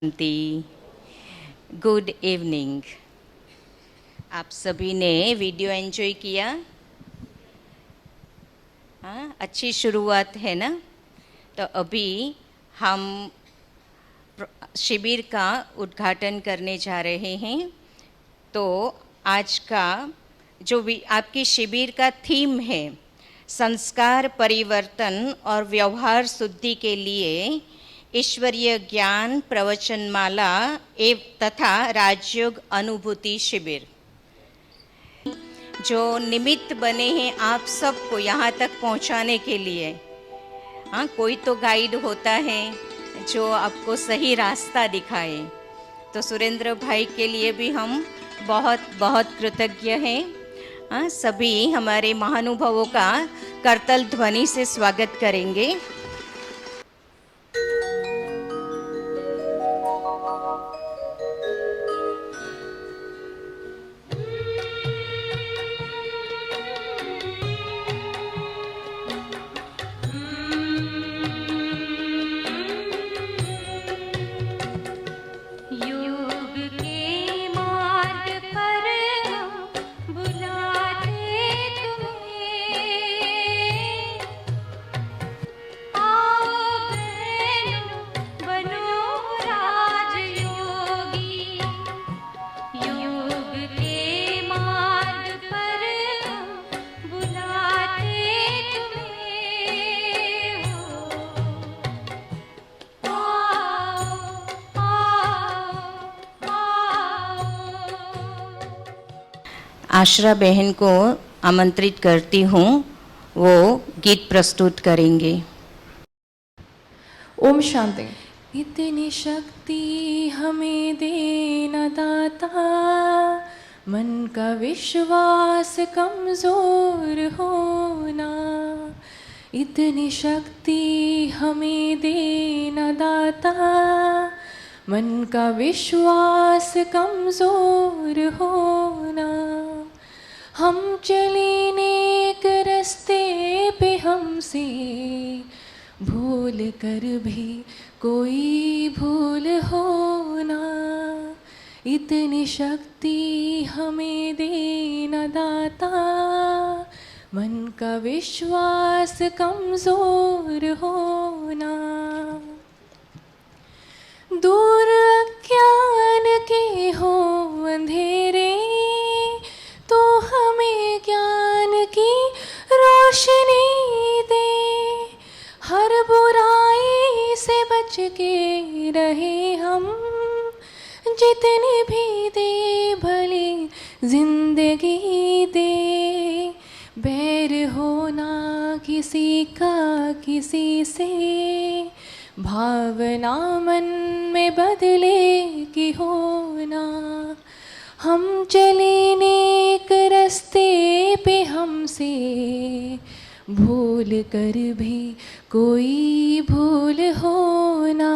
शांति। Good evening. आप सभी ने वीडियो एंजॉय किया? हाँ, अच्छी शुरुआत है ना। तो अभी हम शिविर का उद्घाटन करने जा रहे हैं। तो आज का जो आपकी शिविर का थीम है, संस्कार परिवर्तन और व्यवहार शुद्धि के लिए ईश्वरीय ज्ञान प्रवचनमाला तथा राजयोग अनुभूति शिविर। जो निमित्त बने हैं आप सबको यहाँ तक पहुँचाने के लिए। हाँ, कोई तो गाइड होता है जो आपको सही रास्ता दिखाए। तो सुरेंद्र भाई के लिए भी हम बहुत बहुत कृतज्ञ हैं। हाँ, सभी हमारे महानुभावों का करतल ध्वनि से स्वागत करेंगे। आशरा बहन को आमंत्रित करती हूँ, वो गीत प्रस्तुत करेंगे। ओम शांति। इतनी शक्ति हमें देना दाता, मन का विश्वास कमजोर होना। इतनी शक्ति हमें देना दाता, मन का विश्वास कमजोर होना। हम चले नेक रास्ते पे हमसे भूल कर भी कोई भूल होना। इतनी शक्ति हमें देना दाता, मन का विश्वास कमजोर होना। दूर अज्ञान के हो अंधेरे, तो हमें ज्ञान की रोशनी दे। हर बुराई से बच के रहे हम, जितने भी दे भली जिंदगी दे। बैर होना किसी का किसी से, भावना मन में बदले की होना। हम चले नेक रास्ते पे हमसे भूल कर भी कोई भूल होना।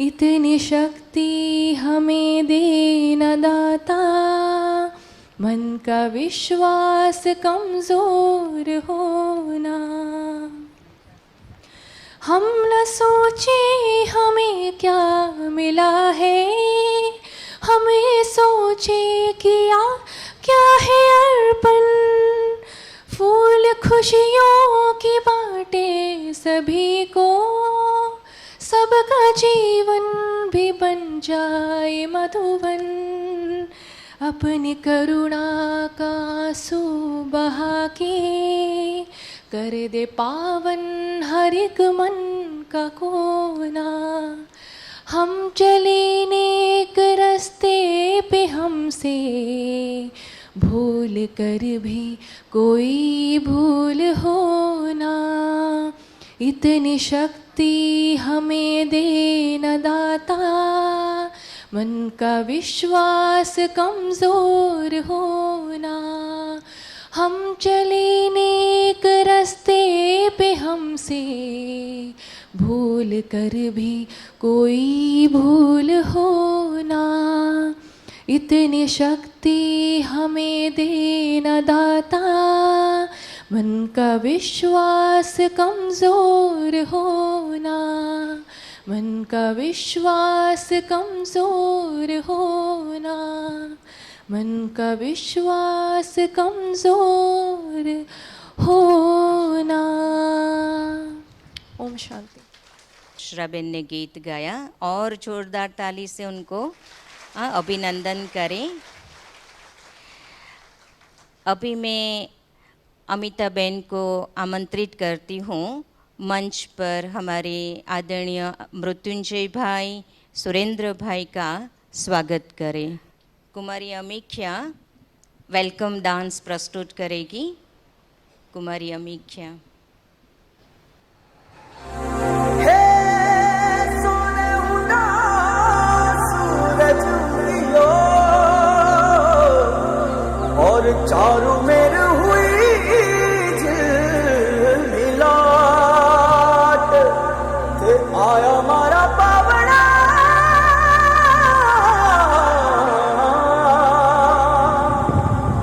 इतनी शक्ति हमें देना दाता, मन का विश्वास कमजोर होना। हम न सोचे हमें क्या मिला है, हमें सोचे किया क्या है अर्पण। फूल खुशियों की बांटे सभी को, सबका जीवन भी बन जाए मधुबन। अपनी करुणा का आंसू बहा के, कर दे पावन हर एक मन का कोना। हम चले नेक रास्ते पे हमसे भूल कर भी कोई भूल होना। इतनी शक्ति हमें देना दाता, मन का विश्वास कमजोर होना। हम चले नेक रास्ते पे हमसे भूल कर भी कोई भूल होना। इतनी शक्ति हमें देना दाता, मन का विश्वास कमजोर होना। मन का विश्वास कमज़ोर होना, मन का विश्वास कमज़ोर होना। ओम शांति। श्रबेन ने गीत गाया और जोरदार ताली से उनको अभिनंदन करें। अभी मैं अमिताबेन को आमंत्रित करती हूँ मंच पर हमारे आदरणीय मृत्युंजय भाई, सुरेंद्र भाई का स्वागत करें। कुमारी अमीख्या वेलकम डांस प्रस्तुत करेगी। कुमारी अमीख्या। और चारों मेर हुई झिलमिलाट, ते आया मारा पावना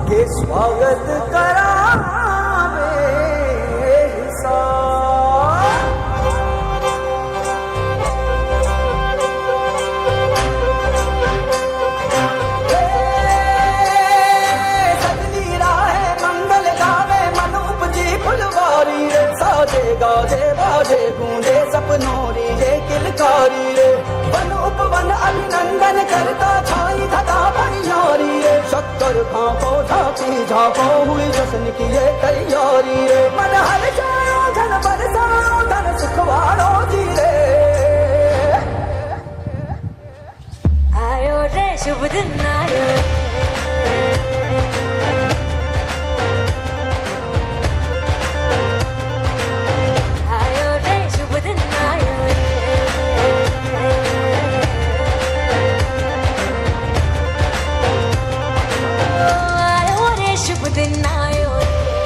के स्वागत करावे गाजे बाजे गूंजे सपनों री ये किलकारी रे, वन उपवन अभिनंदन करता छाई धता बनियारी रे, शक्कर भापो झांकी झापो हुई जश्न की ये तैयारी रे, मन हर जाओ धन बरसाओ धन सुखवारो जी रे। आयो रे शुभ दिन आयो, दिन आयो रे,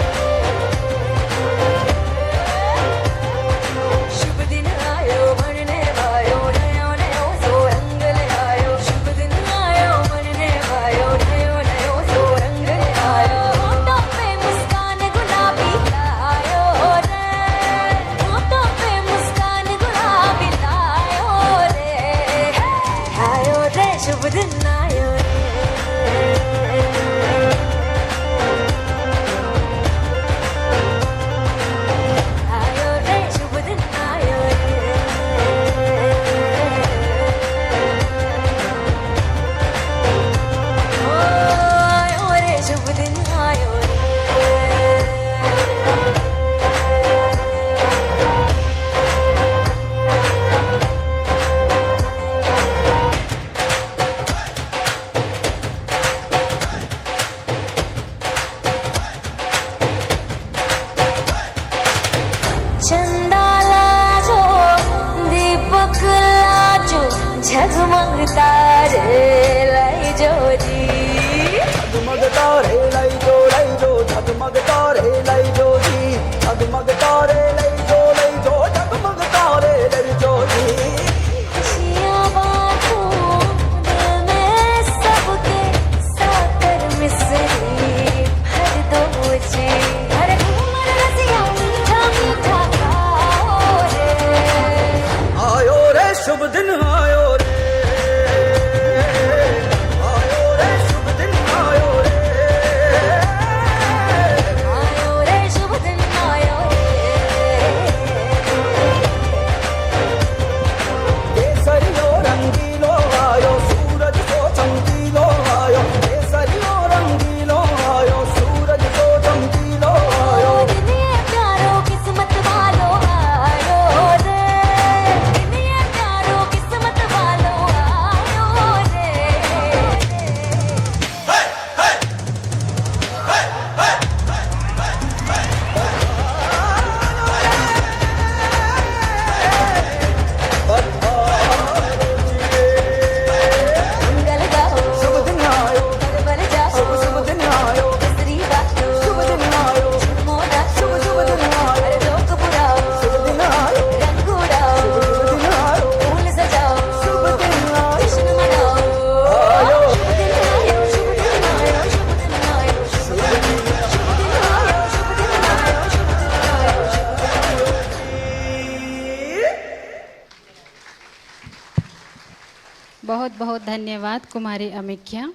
बहुत बहुत धन्यवाद कुमारी अमिक्या।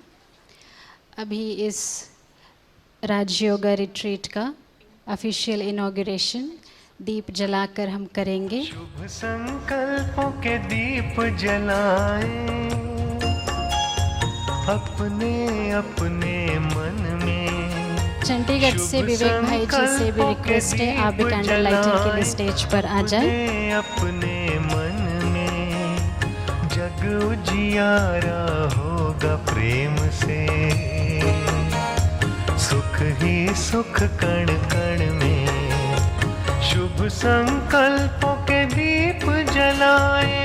अभी इस राजयोगा रिट्रीट का ऑफिशियल इनॉग्रेशन दीप जलाकर हम करेंगे। शुभ संकल्पों के दीप जलाएं अपने अपने मन में। चंडीगढ़ से विवेक भाई जी से भी रिक्वेस्ट है, आप भी कैंडल लाइटिंग के लिए स्टेज पर आ जाएं। अपने मन में जग उजियारा होगा प्रेम से, सुख ही सुख कण कण में। शुभ संकल्पों के दीप जलाएं।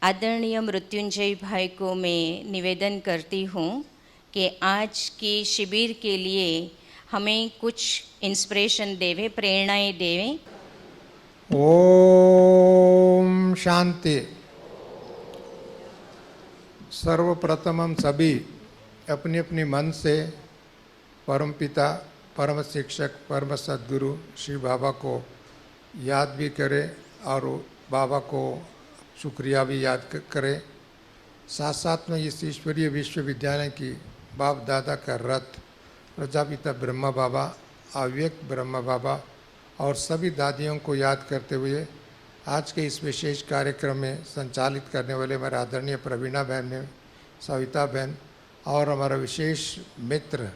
आदरणीय मृत्युंजय भाई को मैं निवेदन करती हूँ कि आज की शिविर के लिए हमें कुछ इंस्पिरेशन देवे, प्रेरणाएं देवे। ओम शांति। सर्वप्रथम हम सभी अपने अपने मन से परम पिता, परम शिक्षक, परम सद्गुरु श्री बाबा को याद भी करें और बाबा को शुक्रिया भी याद करें। साथ साथ में इस ईश्वरीय विश्वविद्यालय की बाप दादा का रथ प्रजापिता ब्रह्मा बाबा, अव्यक्त ब्रह्मा बाबा और सभी दादियों को याद करते हुए आज के इस विशेष कार्यक्रम में संचालित करने वाले हमारे आदरणीय प्रवीणा बहन, सविता बहन और हमारा विशेष मित्र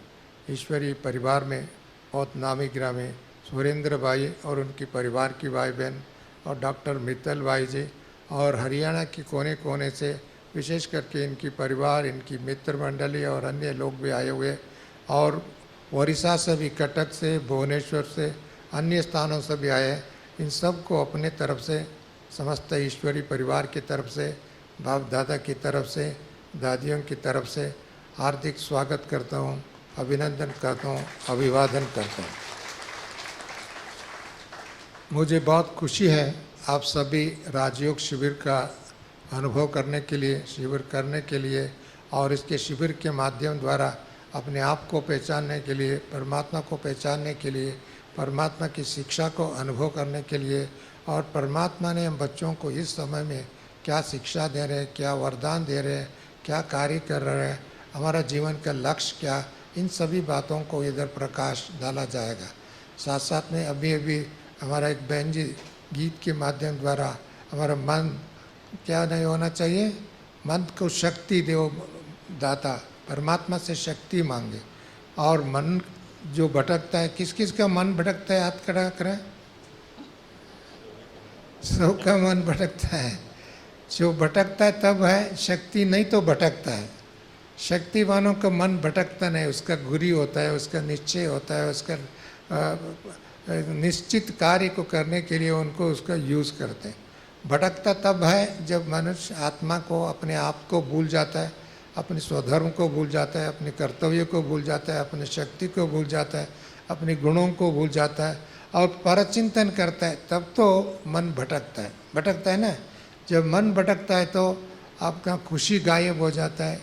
ईश्वरीय परिवार में बहुत नामी ग्रामी सुरेंद्र भाई और उनकी परिवार की भाई बहन और डॉक्टर मित्तल भाई जी और हरियाणा के कोने कोने से विशेष करके इनकी परिवार, इनकी मित्र मंडली और अन्य लोग भी आए हुए और ओडिशा से भी, कटक से, भुवनेश्वर से, अन्य स्थानों से भी आए। इन सब को अपने तरफ से, समस्त ईश्वरी परिवार की तरफ से, बाप दादा की तरफ से, दादियों की तरफ से हार्दिक स्वागत करता हूँ, अभिनंदन करता हूँ, अभिवादन करता हूँ। मुझे बहुत खुशी है आप सभी राजयोग शिविर का अनुभव करने के लिए, शिविर करने के लिए और इसके शिविर के माध्यम द्वारा अपने आप को पहचानने के लिए, परमात्मा को पहचानने के लिए, परमात्मा की शिक्षा को अनुभव करने के लिए और परमात्मा ने हम बच्चों को इस समय में क्या शिक्षा दे रहे हैं, क्या वरदान दे रहे हैं, क्या कार्य कर रहे हैं, हमारा जीवन का लक्ष्य क्या, इन सभी बातों को इधर प्रकाश डाला जाएगा। साथ साथ में अभी अभी हमारा एक बहन जी गीत के माध्यम द्वारा हमारा मन क्या नहीं होना चाहिए, मन को शक्ति दो दाता, परमात्मा से शक्ति मांगे। और मन जो भटकता है, किस किस का मन भटकता है, हाथ खड़ा करें। सबका मन भटकता है। जो भटकता है तब है, शक्ति नहीं तो भटकता है। शक्तिवानों का मन भटकता नहीं, उसका गुरी होता है, उसका निश्चय होता है, उसका निश्चित कार्य को करने के लिए उनको उसका यूज़ करते हैं। भटकता तब है जब मनुष्य आत्मा को, अपने आप को भूल जाता है, अपने स्वधर्म को भूल जाता है, अपने कर्तव्य को भूल जाता है, अपनी शक्ति को भूल जाता है, अपने गुणों को भूल जाता है और परचिंतन करता है, तब तो मन भटकता है। भटकता है ना। जब मन भटकता है तो आपका खुशी गायब हो जाता है,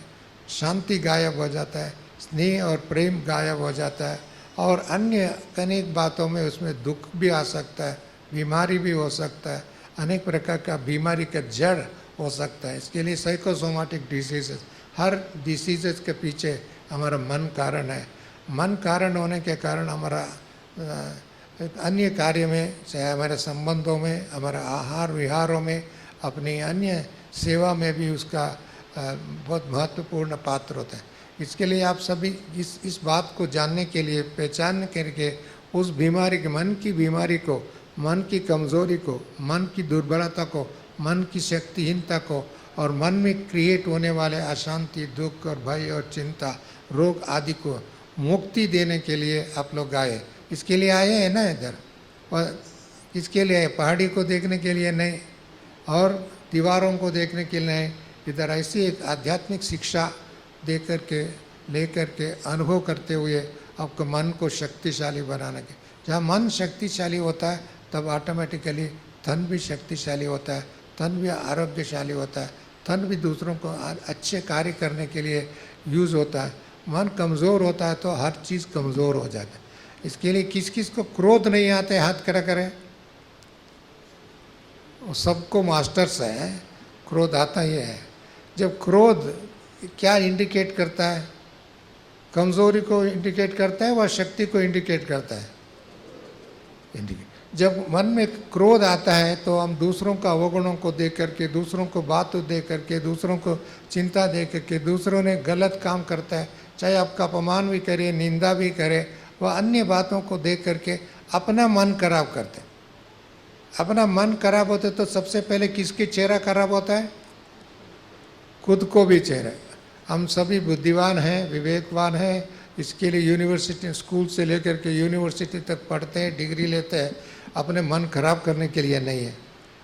शांति गायब हो जाता है, स्नेह और प्रेम गायब हो जाता है और अन्य अनेक बातों में उसमें दुख भी आ सकता है, बीमारी भी हो सकता है, अनेक प्रकार का बीमारी का जड़ हो सकता है। इसके लिए साइकोसोमेटिक डिसीजेस, हर डिसीजेस के पीछे हमारा मन कारण है। मन कारण होने के कारण हमारा अन्य कार्य में, चाहे हमारे संबंधों में, हमारा आहार विहारों में, अपनी अन्य सेवा में भी उसका बहुत महत्वपूर्ण पात्र होता है। इसके लिए आप सभी इस बात को जानने के लिए, पहचान करके उस बीमारी के, मन की बीमारी को, मन की कमज़ोरी को, मन की दुर्बलता को, मन की शक्तिहीनता को और मन में क्रिएट होने वाले अशांति, दुख और भय और चिंता, रोग आदि को मुक्ति देने के लिए आप लोग आए। इसके लिए आए हैं ना इधर। और इसके लिए पहाड़ी को देखने के लिए नहीं और दीवारों को देखने के लिए नहीं, इधर ऐसी एक आध्यात्मिक शिक्षा दे करके, ले करके, अनुभव करते हुए आपको मन को शक्तिशाली बनाने के। जहाँ मन शक्तिशाली होता है तब ऑटोमेटिकली तन भी शक्तिशाली होता है, तन भी आरोग्यशाली होता है, तन भी दूसरों को अच्छे कार्य करने के लिए यूज़ होता है। मन कमज़ोर होता है तो हर चीज़ कमज़ोर हो जाता है। इसके लिए किस किस को क्रोध नहीं आते हाथ खड़ा करें। वो सबको मास्टर्स है, क्रोध आता ही है। जब क्रोध क्या इंडिकेट करता है? कमज़ोरी को इंडिकेट करता है, वह शक्ति को इंडिकेट करता है। जब मन में क्रोध आता है तो हम दूसरों का अवगुणों को देख करके, दूसरों को बात देख करके, दूसरों को चिंता दे करके, दूसरों ने गलत काम करता है, चाहे आपका अपमान भी करे, निंदा भी करे, वह अन्य बातों को देख करके अपना मन खराब करते। अपना मन खराब होते तो सबसे पहले किसकी चेहरा खराब होता है? खुद को भी चेहरा। हम सभी बुद्धिमान हैं, विवेकवान हैं, इसके लिए यूनिवर्सिटी, स्कूल से लेकर के यूनिवर्सिटी तक पढ़ते हैं, डिग्री लेते हैं, अपने मन खराब करने के लिए नहीं है,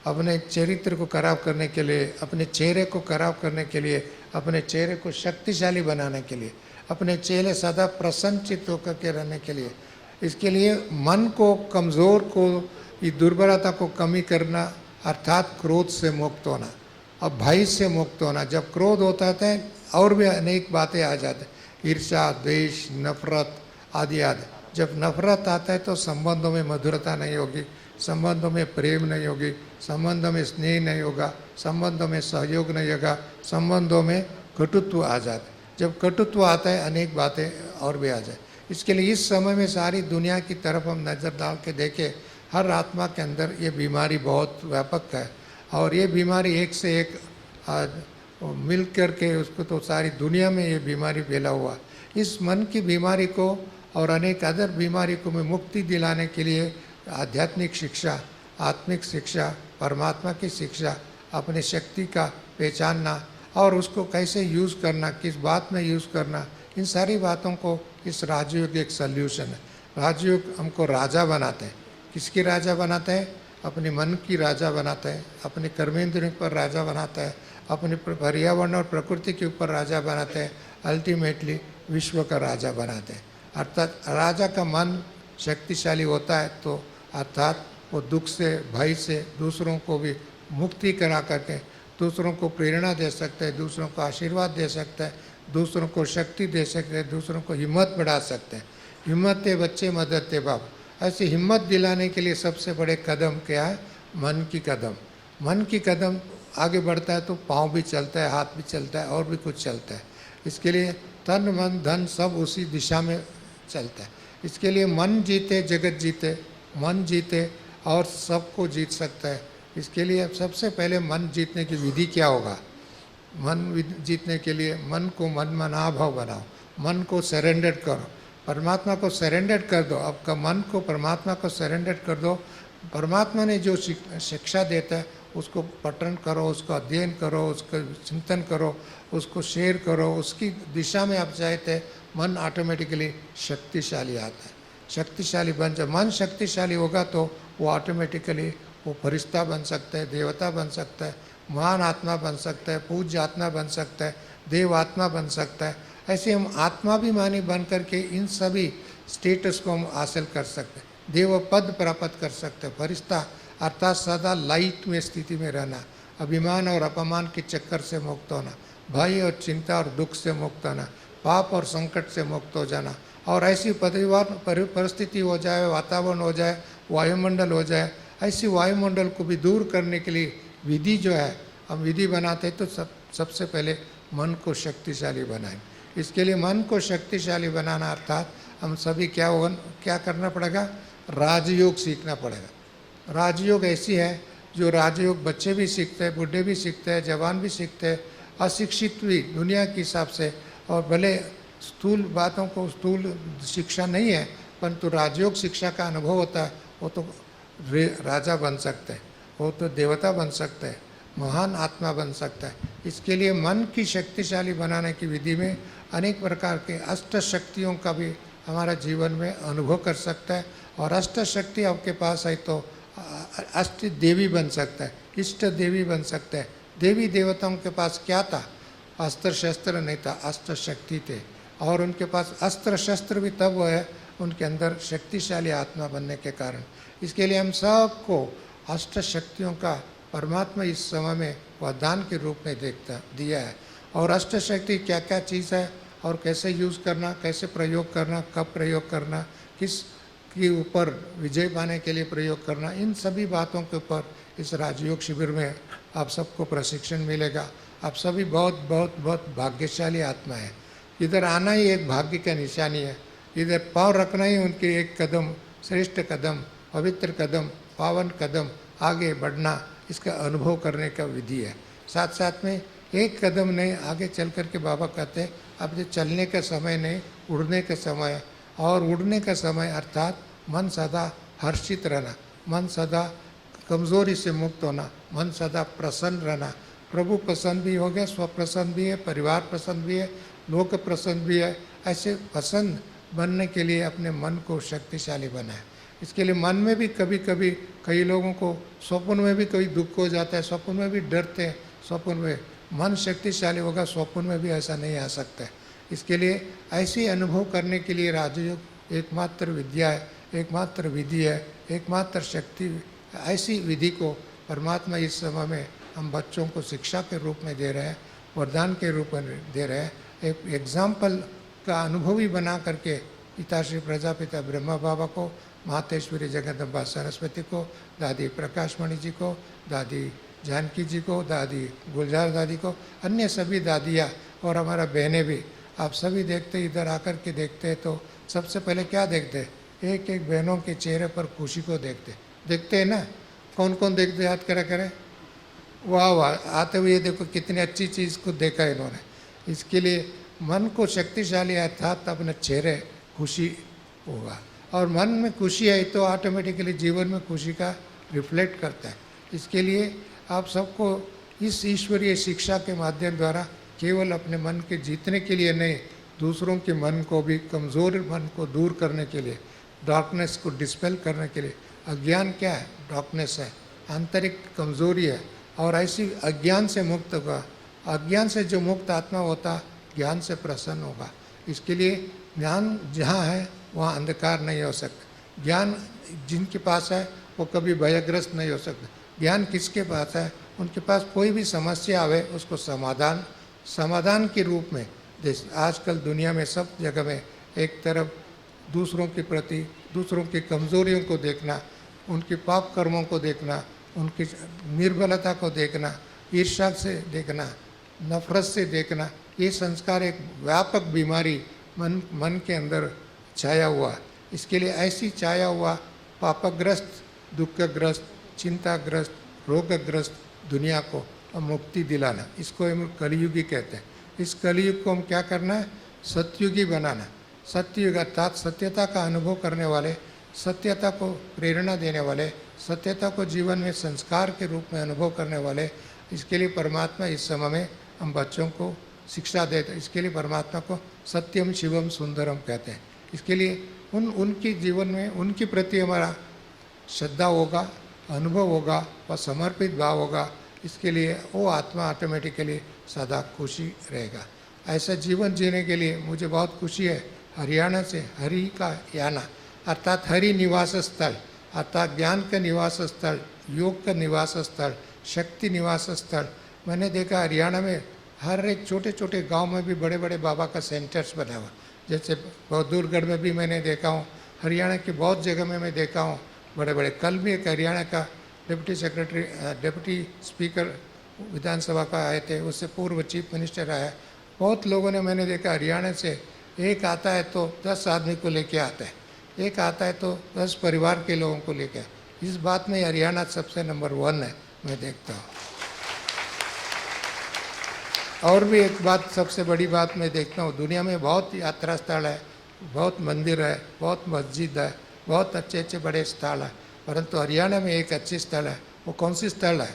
अपने चरित्र को खराब करने के लिए, अपने चेहरे को खराब करने के लिए, अपने चेहरे को शक्तिशाली बनाने के लिए, अपने चेहरे सदा प्रसन्नचित्त होकर के रहने के लिए। इसके लिए मन को, कमज़ोर को, ये दुर्बलता को कमी करना, अर्थात क्रोध से मुक्त होना और भय से मुक्त होना। जब क्रोध होता है और भी अनेक बातें आ जाते हैं, ईर्ष्या, द्वेष, नफरत आदि आदि। जब नफरत आता है तो संबंधों में मधुरता नहीं होगी, संबंधों में प्रेम नहीं होगी, संबंधों में स्नेह नहीं होगा, संबंधों में सहयोग नहीं होगा, संबंधों में कटुत्व आ जाता है। जब कटुत्व आता है अनेक बातें और भी आ जाए। इसके लिए इस समय में सारी दुनिया की तरफ हम नज़र डाल के देखें, हर आत्मा के अंदर ये बीमारी बहुत व्यापक है और ये बीमारी एक से एक मिल कर के उसको तो सारी दुनिया में ये बीमारी फैला हुआ। इस मन की बीमारी को और अनेक अदर बीमारी को में मुक्ति दिलाने के लिए आध्यात्मिक शिक्षा, आत्मिक शिक्षा, परमात्मा की शिक्षा, अपनी शक्ति का पहचानना और उसको कैसे यूज़ करना, किस बात में यूज़ करना, इन सारी बातों को इस राजयोग एक सल्यूशन है। राजयोग हमको राजा बनाते हैं। किसकी राजा बनाते हैं? अपने मन की राजा बनाते हैं, अपने कर्मेंद्रियों पर राजा बनाता है, अपने पर्यावरण और प्रकृति के ऊपर राजा बनाते हैं, अल्टीमेटली विश्व का राजा बनाते हैं। अर्थात राजा का मन शक्तिशाली होता है तो अर्थात वो दुख से, भय से दूसरों को भी मुक्ति करा करके दूसरों को प्रेरणा दे सकते हैं, दूसरों को आशीर्वाद दे सकते हैं, दूसरों को शक्ति दे सकते हैं, दूसरों को हिम्मत बढ़ा सकते हैं। हिम्मत है बच्चे, मदद है बाप। ऐसी हिम्मत दिलाने के लिए सबसे बड़े कदम क्या है? मन की कदम। मन की कदम आगे बढ़ता है तो पाँव भी चलता है, हाथ भी चलता है और भी कुछ चलता है। इसके लिए तन मन धन सब उसी दिशा में चलता है। इसके लिए मन जीते जगत जीते, मन जीते और सबको जीत सकता है। इसके लिए सबसे पहले मन जीतने की विधि क्या होगा? मन जीतने के लिए मन को मनमनाभाव बनाओ, मन को सरेंडर करो, परमात्मा को सरेंडर कर दो। आपका मन को परमात्मा को सरेंडर कर दो। परमात्मा ने जो शिक्षा देता है उसको पठन करो, उसको अध्ययन करो, उसका चिंतन करो, उसको शेयर करो, उसकी दिशा में आप चाहते मन ऑटोमेटिकली शक्तिशाली आता है, शक्तिशाली बन जाए। मन शक्तिशाली होगा तो वो ऑटोमेटिकली वो फरिश्ता बन सकता है, देवता बन सकता है, महान आत्मा बन सकता है, पूज्य आत्मा बन सकता है, देव आत्मा बन सकता है। ऐसे हम आत्माभिमानी बन करके इन सभी स्टेटस को हम हासिल कर सकते हैं, देव पद प्राप्त कर सकते हैं। फरिश्ता अर्थात सदा लाइट में स्थिति में रहना, अभिमान और अपमान के चक्कर से मुक्त होना, भय और चिंता और दुख से मुक्त होना, पाप और संकट से मुक्त हो जाना। और ऐसी परिस्थिति हो जाए, वातावरण हो जाए, वायुमंडल हो जाए, ऐसी वायुमंडल को भी दूर करने के लिए विधि जो है हम विधि बनाते हैं तो सबसे पहले मन को शक्तिशाली बनाएं। इसके लिए मन को शक्तिशाली बनाना अर्थात हम सभी क्या करना पड़ेगा? राजयोग सीखना पड़ेगा। राजयोग ऐसी है जो राजयोग बच्चे भी सीखते हैं, बूढ़े भी सीखते हैं, जवान भी सीखते हैं, अशिक्षित भी दुनिया के हिसाब से। और भले स्थूल बातों को स्थूल शिक्षा नहीं है परंतु राजयोग शिक्षा का अनुभव होता है, वो तो राजा बन सकते हैं, वो तो देवता बन सकते हैं, महान आत्मा बन सकता है। इसके लिए मन की शक्तिशाली बनाने की विधि में अनेक प्रकार के अष्ट शक्तियों का भी हमारा जीवन में अनुभव कर सकता है। और अष्ट शक्ति आपके पास है तो अष्ट देवी बन सकता है, इष्ट देवी बन सकता है। देवी देवताओं के पास क्या था? अस्त्र शस्त्र नहीं था, अष्ट शक्ति थे। और उनके पास अस्त्र शस्त्र भी तब है उनके अंदर शक्तिशाली आत्मा बनने के कारण। इसके लिए हम सबको अष्ट शक्तियों का परमात्मा इस समय में वरदान के रूप में दिया है। और अष्ट शक्ति क्या क्या चीज़ है और कैसे यूज़ करना, कैसे प्रयोग करना, कब प्रयोग करना, किस के ऊपर विजय पाने के लिए प्रयोग करना, इन सभी बातों के ऊपर इस राजयोग शिविर में आप सबको प्रशिक्षण मिलेगा। आप सभी बहुत बहुत बहुत भाग्यशाली आत्मा है। इधर आना ही एक भाग्य का निशानी है। इधर पाँव रखना ही उनके एक कदम, श्रेष्ठ कदम, पवित्र कदम, पावन कदम आगे बढ़ना, इसका अनुभव करने का विधि है। साथ साथ में एक कदम नहीं आगे चल कर के बाबा कहते हैं अब ये चलने का समय नहीं, उड़ने का समय है। और उड़ने का समय अर्थात मन सदा हर्षित रहना, मन सदा कमज़ोरी से मुक्त होना, मन सदा प्रसन्न रहना। प्रभु प्रसन्न भी हो गया, स्वप्रसन्न भी है, परिवार प्रसन्न भी है, लोक प्रसन्न भी है। ऐसे प्रसन्न बनने के लिए अपने मन को शक्तिशाली बनाए। इसके लिए मन में भी कभी कभी कई लोगों को स्वप्न में भी कोई दुख हो जाता है, स्वप्न में भी डरते हैं। स्वप्न में मन शक्तिशाली होगा, स्वप्न में भी ऐसा नहीं आ सकता है। इसके लिए ऐसी अनुभव करने के लिए राजयोग एकमात्र विद्या है, एकमात्र विधि है, एकमात्र शक्ति। ऐसी विधि को परमात्मा इस समय में हम बच्चों को शिक्षा के रूप में दे रहे हैं, वरदान के रूप में दे रहे हैं। एक एग्जाम्पल का अनुभवी बना करके पिताश्री प्रजापिता ब्रह्मा बाबा को, मातेश्वरी जगदम्बा सरस्वती को, दादी प्रकाशमणि जी को, दादी जानकी जी को, दादी गुलजार दादी को, अन्य सभी दादियाँ और हमारा बहनें भी, आप सभी देखते इधर आकर के देखते हैं तो सबसे पहले क्या देखते हैं? एक एक बहनों के चेहरे पर खुशी को देखते हैं ना। कौन कौन देखते याद करा करें? वाह वाह, आते हुए देखो कितनी अच्छी चीज़ को देखा इन्होंने। इसके लिए मन को शक्तिशाली अर्थात अपने चेहरे खुशी होगा, और मन में खुशी है तो ऑटोमेटिकली जीवन में खुशी का रिफ्लेक्ट करता है। इसके लिए आप सबको इस ईश्वरीय शिक्षा के माध्यम द्वारा केवल अपने मन के जीतने के लिए नहीं, दूसरों के मन को भी, कमज़ोर मन को दूर करने के लिए, डार्कनेस को डिस्पेल करने के लिए। अज्ञान क्या है? डार्कनेस है, आंतरिक कमज़ोरी है। और ऐसी अज्ञान से मुक्त होगा। अज्ञान से जो मुक्त आत्मा होता ज्ञान से प्रसन्न होगा। इसके लिए ज्ञान जहाँ है वहाँ अंधकार नहीं हो सकता। ज्ञान जिनके पास है वो कभी भयग्रस्त नहीं हो सकता। ज्ञान किसके पास है? उनके पास कोई भी समस्या आवे उसको समाधान के रूप में। जैसे आजकल दुनिया में सब जगह में एक तरफ दूसरों के प्रति, दूसरों की कमज़ोरियों को देखना, उनके पाप कर्मों को देखना, उनकी निर्बलता को देखना, ईर्ष्या से देखना, नफरत से देखना, ये संस्कार एक व्यापक बीमारी मन के अंदर छाया हुआ। इसके लिए ऐसी छाया हुआ पापग्रस्त, दुखग्रस्त, चिंताग्रस्त, रोगग्रस्त दुनिया को हम मुक्ति दिलाना, इसको हम कलयुगी कहते हैं। इस कलयुग को हम क्या करना है? सतयुगी बनाना। सत्ययुग अर्थात सत्यता का अनुभव करने वाले, सत्यता को प्रेरणा देने वाले, सत्यता को जीवन में संस्कार के रूप में अनुभव करने वाले। इसके लिए परमात्मा इस समय में हम बच्चों को शिक्षा देते। इसके लिए परमात्मा को सत्यम शिवम सुंदरम कहते हैं। इसके लिए उनके जीवन में उनके प्रति हमारा श्रद्धा होगा, अनुभव होगा और समर्पित भाव होगा। इसके लिए वो आत्मा ऑटोमेटिकली सदा खुशी रहेगा। ऐसा जीवन जीने के लिए मुझे बहुत खुशी है। हरियाणा से हरि का याना अर्थात हरि निवास स्थल, अर्थात ज्ञान का निवास स्थल, योग का निवास स्थल, शक्ति निवास स्थल। मैंने देखा हरियाणा में हर एक छोटे छोटे गांव में भी बड़े बड़े बाबा का सेंटर्स बना हुआ। जैसे बहादुरगढ़ में भी मैंने देखा हूँ, हरियाणा की बहुत जगह में मैं देखा हूँ बड़े बड़े। कल भी एक हरियाणा का डिप्टी स्पीकर विधानसभा का आए थे, उससे पूर्व चीफ मिनिस्टर आया। बहुत लोगों ने मैंने देखा हरियाणा से एक आता है तो 10 आदमी को लेके आता है, एक आता है तो 10 परिवार के लोगों को लेके। इस बात में हरियाणा सबसे नंबर 1 है, मैं देखता हूँ। और भी एक बात, सबसे बड़ी बात मैं देखता हूँ, दुनिया में बहुत यात्रा स्थल है, बहुत मंदिर है, बहुत मस्जिद है, बहुत अच्छे अच्छे बड़े स्थल है, परंतु हरियाणा में एक अच्छी स्थल है। वो कौन सी स्थल है?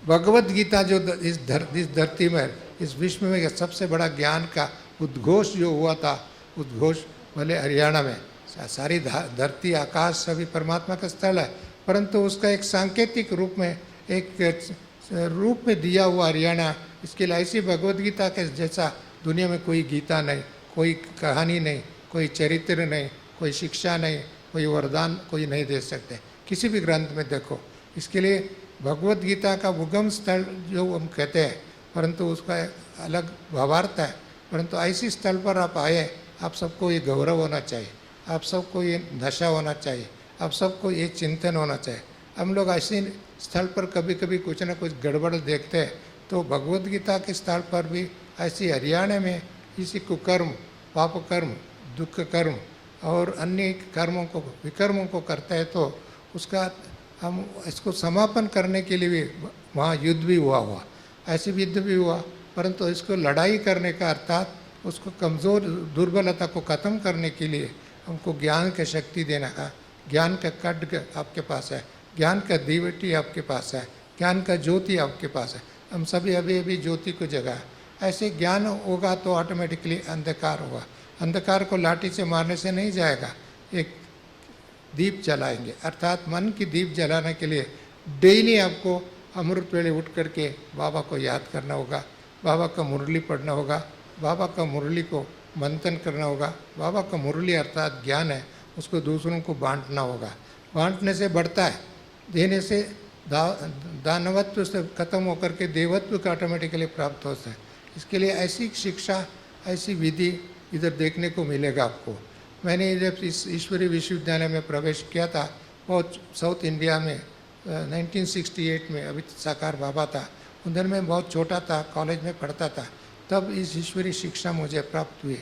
भगवत गीता जो इस धरती में, इस विश्व में सबसे बड़ा ज्ञान का उद्घोष जो हुआ था, उद्घोष भले हरियाणा में। सारी धरती आकाश सभी परमात्मा का स्थल है, परंतु उसका एक सांकेतिक रूप में, एक रूप में दिया हुआ हरियाणा। इसके लिए ऐसी भगवत गीता के जैसा दुनिया में कोई गीता नहीं, कोई कहानी नहीं, कोई चरित्र नहीं, कोई शिक्षा नहीं, कोई वरदान कोई नहीं दे सकते किसी भी ग्रंथ में देखो। इसके लिए भगवत गीता का उगम स्थल जो हम कहते हैं, परंतु उसका अलग भावार्थ है। परंतु ऐसी स्थल पर आप आए, आप सबको ये गौरव होना चाहिए। आप सबको ये नशा होना चाहिए, आप सबको ये चिंतन होना चाहिए। हम लोग ऐसे स्थल पर कभी कभी कुछ ना कुछ गड़बड़ देखते हैं, तो भगवद गीता के स्थल पर भी ऐसी हरियाणा में इसी कुकर्म, पाप कर्म, दुख कर्म और अन्य कर्मों को, विकर्मों को करते हैं, तो उसका हम इसको समापन करने के लिए भी वहाँ युद्ध भी हुआ, ऐसे युद्ध भी हुआ, परंतु इसको लड़ाई करने का अर्थात उसको कमज़ोर दुर्बलता को ख़त्म करने के लिए हमको ज्ञान की शक्ति देना का, ज्ञान का खड्ग आपके पास है, ज्ञान का दीवटी आपके पास है, ज्ञान का ज्योति आपके पास है। हम सभी अभी अभी ज्योति को जगा, ऐसे ज्ञान होगा तो ऑटोमेटिकली अंधकार होगा। अंधकार को लाठी से मारने से नहीं जाएगा, एक दीप जलाएंगे, अर्थात मन की दीप जलाने के लिए डेली आपको अमृत वेले उठ करके बाबा को याद करना होगा, बाबा का मुरली पढ़ना होगा, बाबा का मुरली को मंथन करना होगा। बाबा का मुरली अर्थात ज्ञान है, उसको दूसरों को बांटना होगा। बांटने से बढ़ता है, देने से दानवत्व से खत्म होकर के देवत्व का ऑटोमेटिकली प्राप्त होता है। इसके लिए ऐसी शिक्षा, ऐसी विधि इधर देखने को मिलेगा आपको। मैंने जब इस ईश्वरीय विश्वविद्यालय में प्रवेश किया था, बहुत साउथ इंडिया में 1968 में, अभी साकार बाबा था, उधर में बहुत छोटा था, कॉलेज में पढ़ता था, तब इस ईश्वरीय शिक्षा मुझे प्राप्त हुई।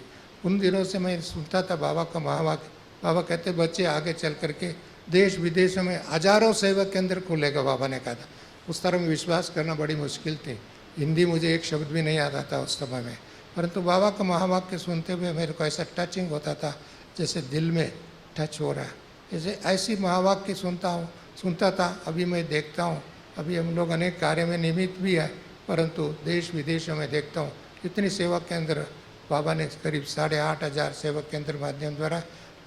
उन दिनों से मैं सुनता था बाबा का महावाक्य। बाबा कहते बच्चे आगे चल करके देश विदेशों में हजारों सेवा केंद्र खोलेगा, बाबा ने कहा था। उस तरह में विश्वास करना बड़ी मुश्किल थी, हिंदी मुझे एक शब्द भी नहीं आता था उस समय में, परंतु बाबा का महावाक्य सुनते हुए मेरे को ऐसा टचिंग होता था जैसे दिल में टच हो रहा है। जैसे ऐसी महावाक्य सुनता था। अभी मैं देखता हूँ, अभी हम लोग अनेक कार्य में निमित्त भी है, परंतु देश विदेशों में देखता हूँ इतनी सेवा केंद्र बाबा ने करीब 8,500 सेवा केंद्र माध्यम द्वारा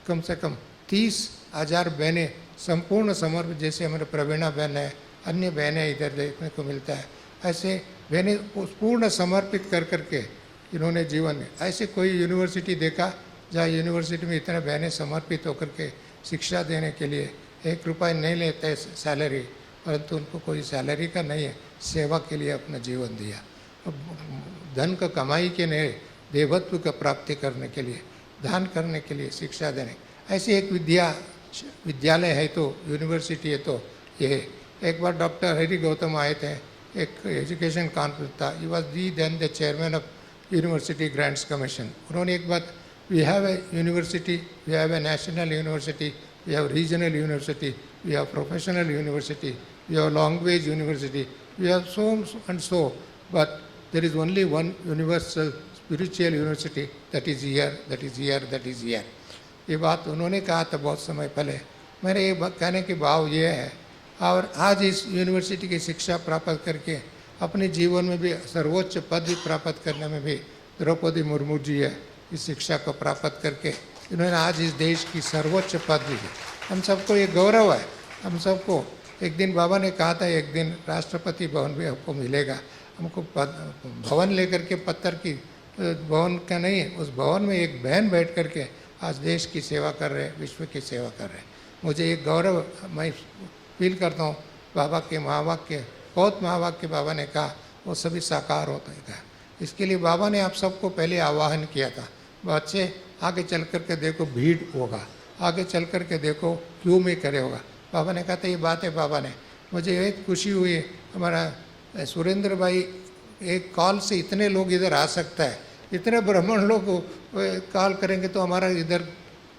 कम से कम 30,000 बहनें संपूर्ण समर्पित, जैसे हमारे प्रवीणा बहन है, अन्य बहनें इधर देखने को मिलता है। ऐसे बहनें पूर्ण समर्पित कर करके इन्होंने जीवन में, ऐसे कोई यूनिवर्सिटी देखा जहाँ यूनिवर्सिटी में इतने बहनें समर्पित होकर के शिक्षा देने के लिए 1 रुपये नहीं लेते सैलरी, परंतु उनको कोई सैलरी का नहीं है, सेवा के लिए अपना जीवन दिया। अब धन का कमाई के नहीं, देवत्व का प्राप्ति करने के लिए, दान करने के लिए, शिक्षा देने। ऐसी एक विद्यालय है तो यूनिवर्सिटी है तो ये। एक बार डॉक्टर हरि गौतम आए थे, एक एजुकेशन कॉन्फ्रेंस था, he was then the chairman of university grants commission. उन्होंने एक बात, we have a university, we have a national university, we have regional university, we have professional university, we have language university, we have so and so, but there is only one universal spiritual university that is here, that is here, that is here. ये बात उन्होंने कहा था बहुत समय पहले। मेरे ये कहने के भाव ये है, और आज इस यूनिवर्सिटी की शिक्षा प्राप्त करके अपने जीवन में भी सर्वोच्च पद प्राप्त करने में भी द्रौपदी मुर्मू जी है। इस शिक्षा को प्राप्त करके इन्होंने आज इस देश की सर्वोच्च पदवी दी। हम सबको ये गौरव है। हम सबको एक दिन बाबा ने कहा था, एक दिन राष्ट्रपति भवन भी आपको मिलेगा। हमको भवन लेकर के, पत्थर की भवन का नहीं, उस भवन में एक बहन बैठ करके आज देश की सेवा कर रहे हैं, विश्व की सेवा कर रहे हैं। मुझे ये गौरव मैं फील करता हूँ। बाबा के महावाक्य, बहुत महावाक्य बाबा ने कहा, वो सभी साकार होता है। इसके लिए बाबा ने आप सबको पहले आह्वान किया था, बच्चे आगे चल कर के देखो भीड़ होगा, आगे चल कर के देखो क्यों में करे होगा। बाबा ने कहा था ये बात है। बाबा ने, मुझे एक खुशी हुई, हमारा सुरेंद्र भाई एक कॉल से इतने लोग इधर आ सकता है, इतने ब्राह्मण लोग कॉल करेंगे तो हमारा इधर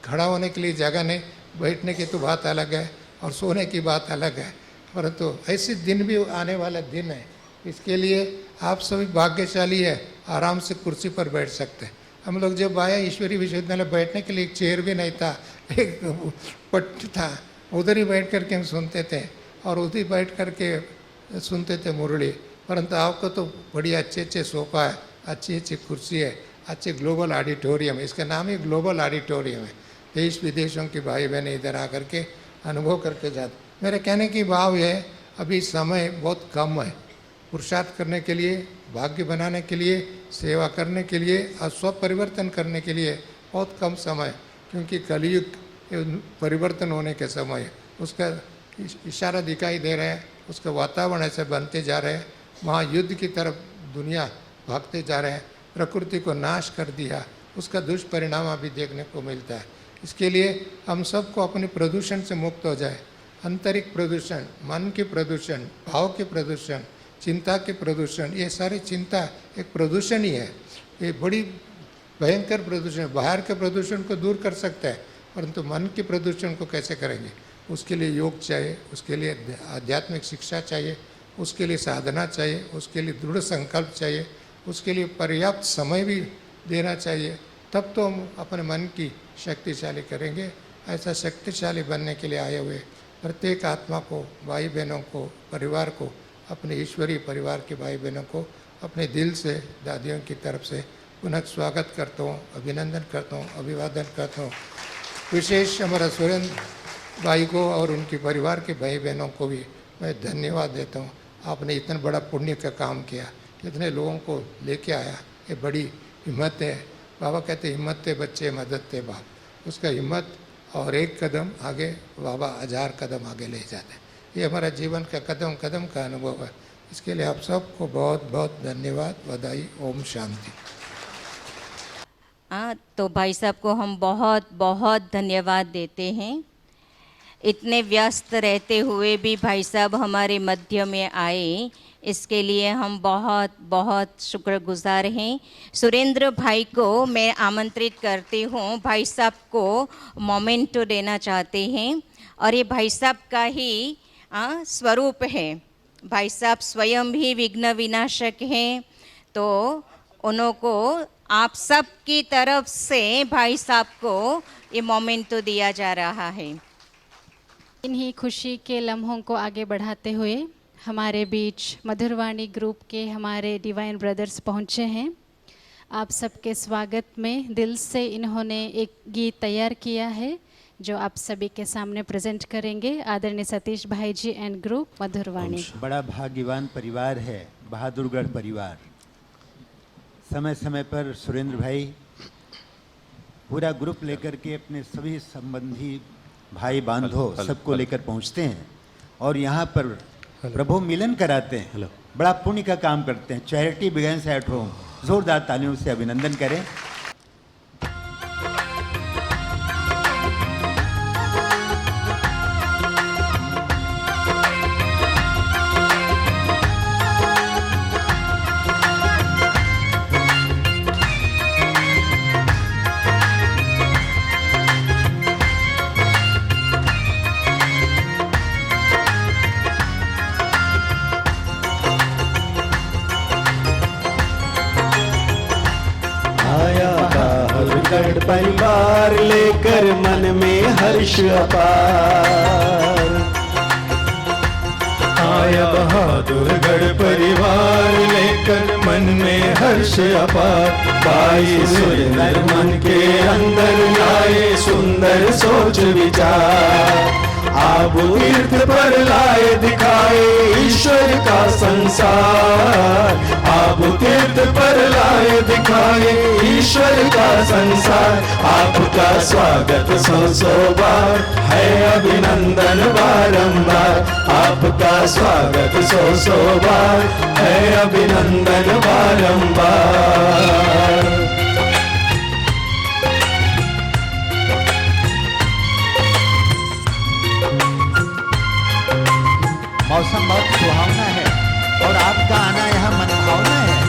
खड़ा होने के लिए जगह नहीं, बैठने की तो बात अलग है और सोने की बात अलग है, परंतु ऐसे दिन भी आने वाला दिन है। इसके लिए आप सभी भाग्यशाली है, आराम से कुर्सी पर बैठ सकते हैं। हम लोग जब आए ईश्वरीय विश्वविद्यालय, बैठने के लिए एक चेयर भी नहीं था, एक पट था, उधर ही बैठ करके हम सुनते थे और उधर बैठ करके सुनते थे मुरली। परंतु आपको तो बड़ी अच्छे सोफा है, अच्छी कुर्सी है, अच्छे ग्लोबल ऑडिटोरियम है। इसका नाम ही ग्लोबल ऑडिटोरियम है। देश विदेशों के भाई बहने इधर आकर के अनुभव करके जाते। मेरे कहने की भाव है, अभी समय बहुत कम है पुरुषार्थ करने के लिए, भाग्य बनाने के लिए, सेवा करने के लिए और स्व परिवर्तन करने के लिए बहुत कम समय, क्योंकि कलयुग परिवर्तन होने के समय है। उसका इशारा दिखाई दे रहा है, उसका वातावरण ऐसे बनते जा रहे हैं, वहाँ युद्ध की तरफ दुनिया भागते जा रहे हैं, प्रकृति को नाश कर दिया, उसका दुष्परिणाम अभी देखने को मिलता है। इसके लिए हम सबको अपने प्रदूषण से मुक्त हो जाए। आंतरिक प्रदूषण, मन के प्रदूषण, भाव के प्रदूषण, चिंता के प्रदूषण, ये सारी चिंता एक प्रदूषण ही है। ये बड़ी भयंकर प्रदूषण, बाहर के प्रदूषण को दूर कर सकता है, परंतु मन के प्रदूषण को कैसे करेंगे? उसके लिए योग चाहिए, उसके लिए आध्यात्मिक शिक्षा चाहिए, उसके लिए साधना चाहिए, उसके लिए दृढ़ संकल्प चाहिए, उसके लिए पर्याप्त समय भी देना चाहिए। तब तो हम अपने मन की शक्तिशाली करेंगे। ऐसा शक्तिशाली बनने के लिए आए हुए प्रत्येक आत्मा को, भाई बहनों को, परिवार को, अपने ईश्वरीय परिवार के भाई बहनों को अपने दिल से, दादियों की तरफ से पुनः स्वागत करता हूँ, अभिनंदन करता हूँ, अभिवादन करता हूँ। विशेष हमारा सुरेंद्र भाई को और उनके परिवार के भाई बहनों को भी मैं धन्यवाद देता हूँ। आपने इतना बड़ा पुण्य का काम किया, इतने लोगों को लेके आया, ये बड़ी हिम्मत है। बाबा कहते हिम्मत ते बच्चे, मदद ते बाप। उसका हिम्मत और एक कदम आगे, बाबा 1000 कदम आगे ले जाते हैं। ये हमारा जीवन का कदम कदम का अनुभव है। इसके लिए आप सबको बहुत बहुत धन्यवाद, बधाई। ओम शांति। तो भाई साहब को हम बहुत बहुत धन्यवाद देते हैं। इतने व्यस्त रहते हुए भी भाई साहब हमारे मध्य में आए, इसके लिए हम बहुत बहुत शुक्रगुजार हैं। सुरेंद्र भाई को मैं आमंत्रित करती हूँ, भाई साहब को मोमेंटो देना चाहते हैं और ये भाई साहब का ही स्वरूप है। भाई साहब स्वयं भी विघ्न विनाशक हैं, तो उनको आप सब की तरफ से भाई साहब को ये मोमेंटो दिया जा रहा है। इन्हीं खुशी के लम्हों को आगे बढ़ाते हुए हमारे बीच मधुरवाणी ग्रुप के हमारे डिवाइन ब्रदर्स पहुँचे हैं। आप सबके स्वागत में दिल से इन्होंने एक गीत तैयार किया है जो आप सभी के सामने प्रेजेंट करेंगे। आदरणीय सतीश भाई जी एंड ग्रुप मधुरवाणी। बड़ा भाग्यवान परिवार है बहादुरगढ़ परिवार। समय समय पर सुरेंद्र भाई पूरा ग्रुप लेकर के अपने सभी संबंधी भाई बांधो सबको लेकर पहुंचते हैं और यहाँ पर प्रभु मिलन कराते हैं। बड़ा पुण्य का काम करते हैं। Charity begins at home. जोरदार तालियों से अभिनंदन करें। परिवार लेकर मन में हर्ष अपार। आया बहादुरगढ़ परिवार लेकर मन में हर्ष अपार। भाई सुरेंद्र मन के अंदर लाए सुंदर सोच विचार। आब तीर्थ पर लाए दिखाए ईश्वर का संसार। आब तीर्थ पर लाए दिखाए ईश्वर का संसार। आपका स्वागत सौ बार है अभिनंदन बारंबार। आपका स्वागत सौ बार है अभिनंदन बारंबार। मौसम बहुत सुहावना है और आपका आना यहाँ मनभावना है।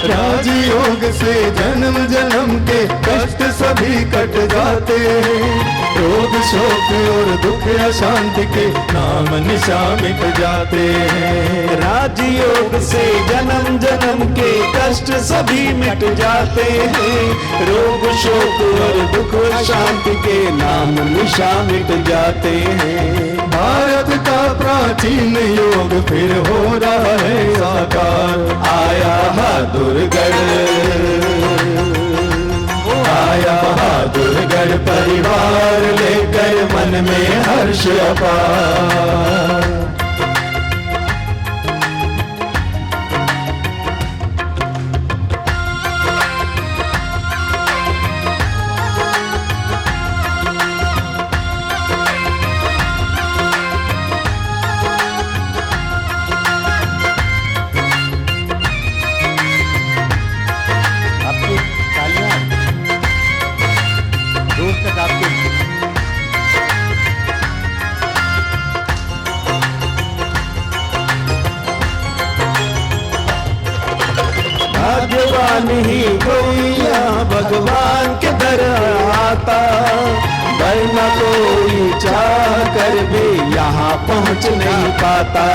राजयोग से जन्म जन्म के कष्ट सभी कट जाते हैं। रोग शोक और दुख अशांति के नाम निशा मिट जाते हैं। राजयोग से जन्म जन्म के कष्ट सभी मिट जाते हैं। रोग शोक और दुख अशांति के नाम निशा मिट जाते हैं। भारत का प्राचीन योग फिर हो रहा है साकार। आया बहादुरगढ़, आया बहादुरगढ़ परिवार लेकर मन में हर्ष अपार। आपके भाग्यवान ही कोई यहाँ भगवान के दर आता, वरना कोई चाह कर भी यहाँ पहुँच नहीं पाता।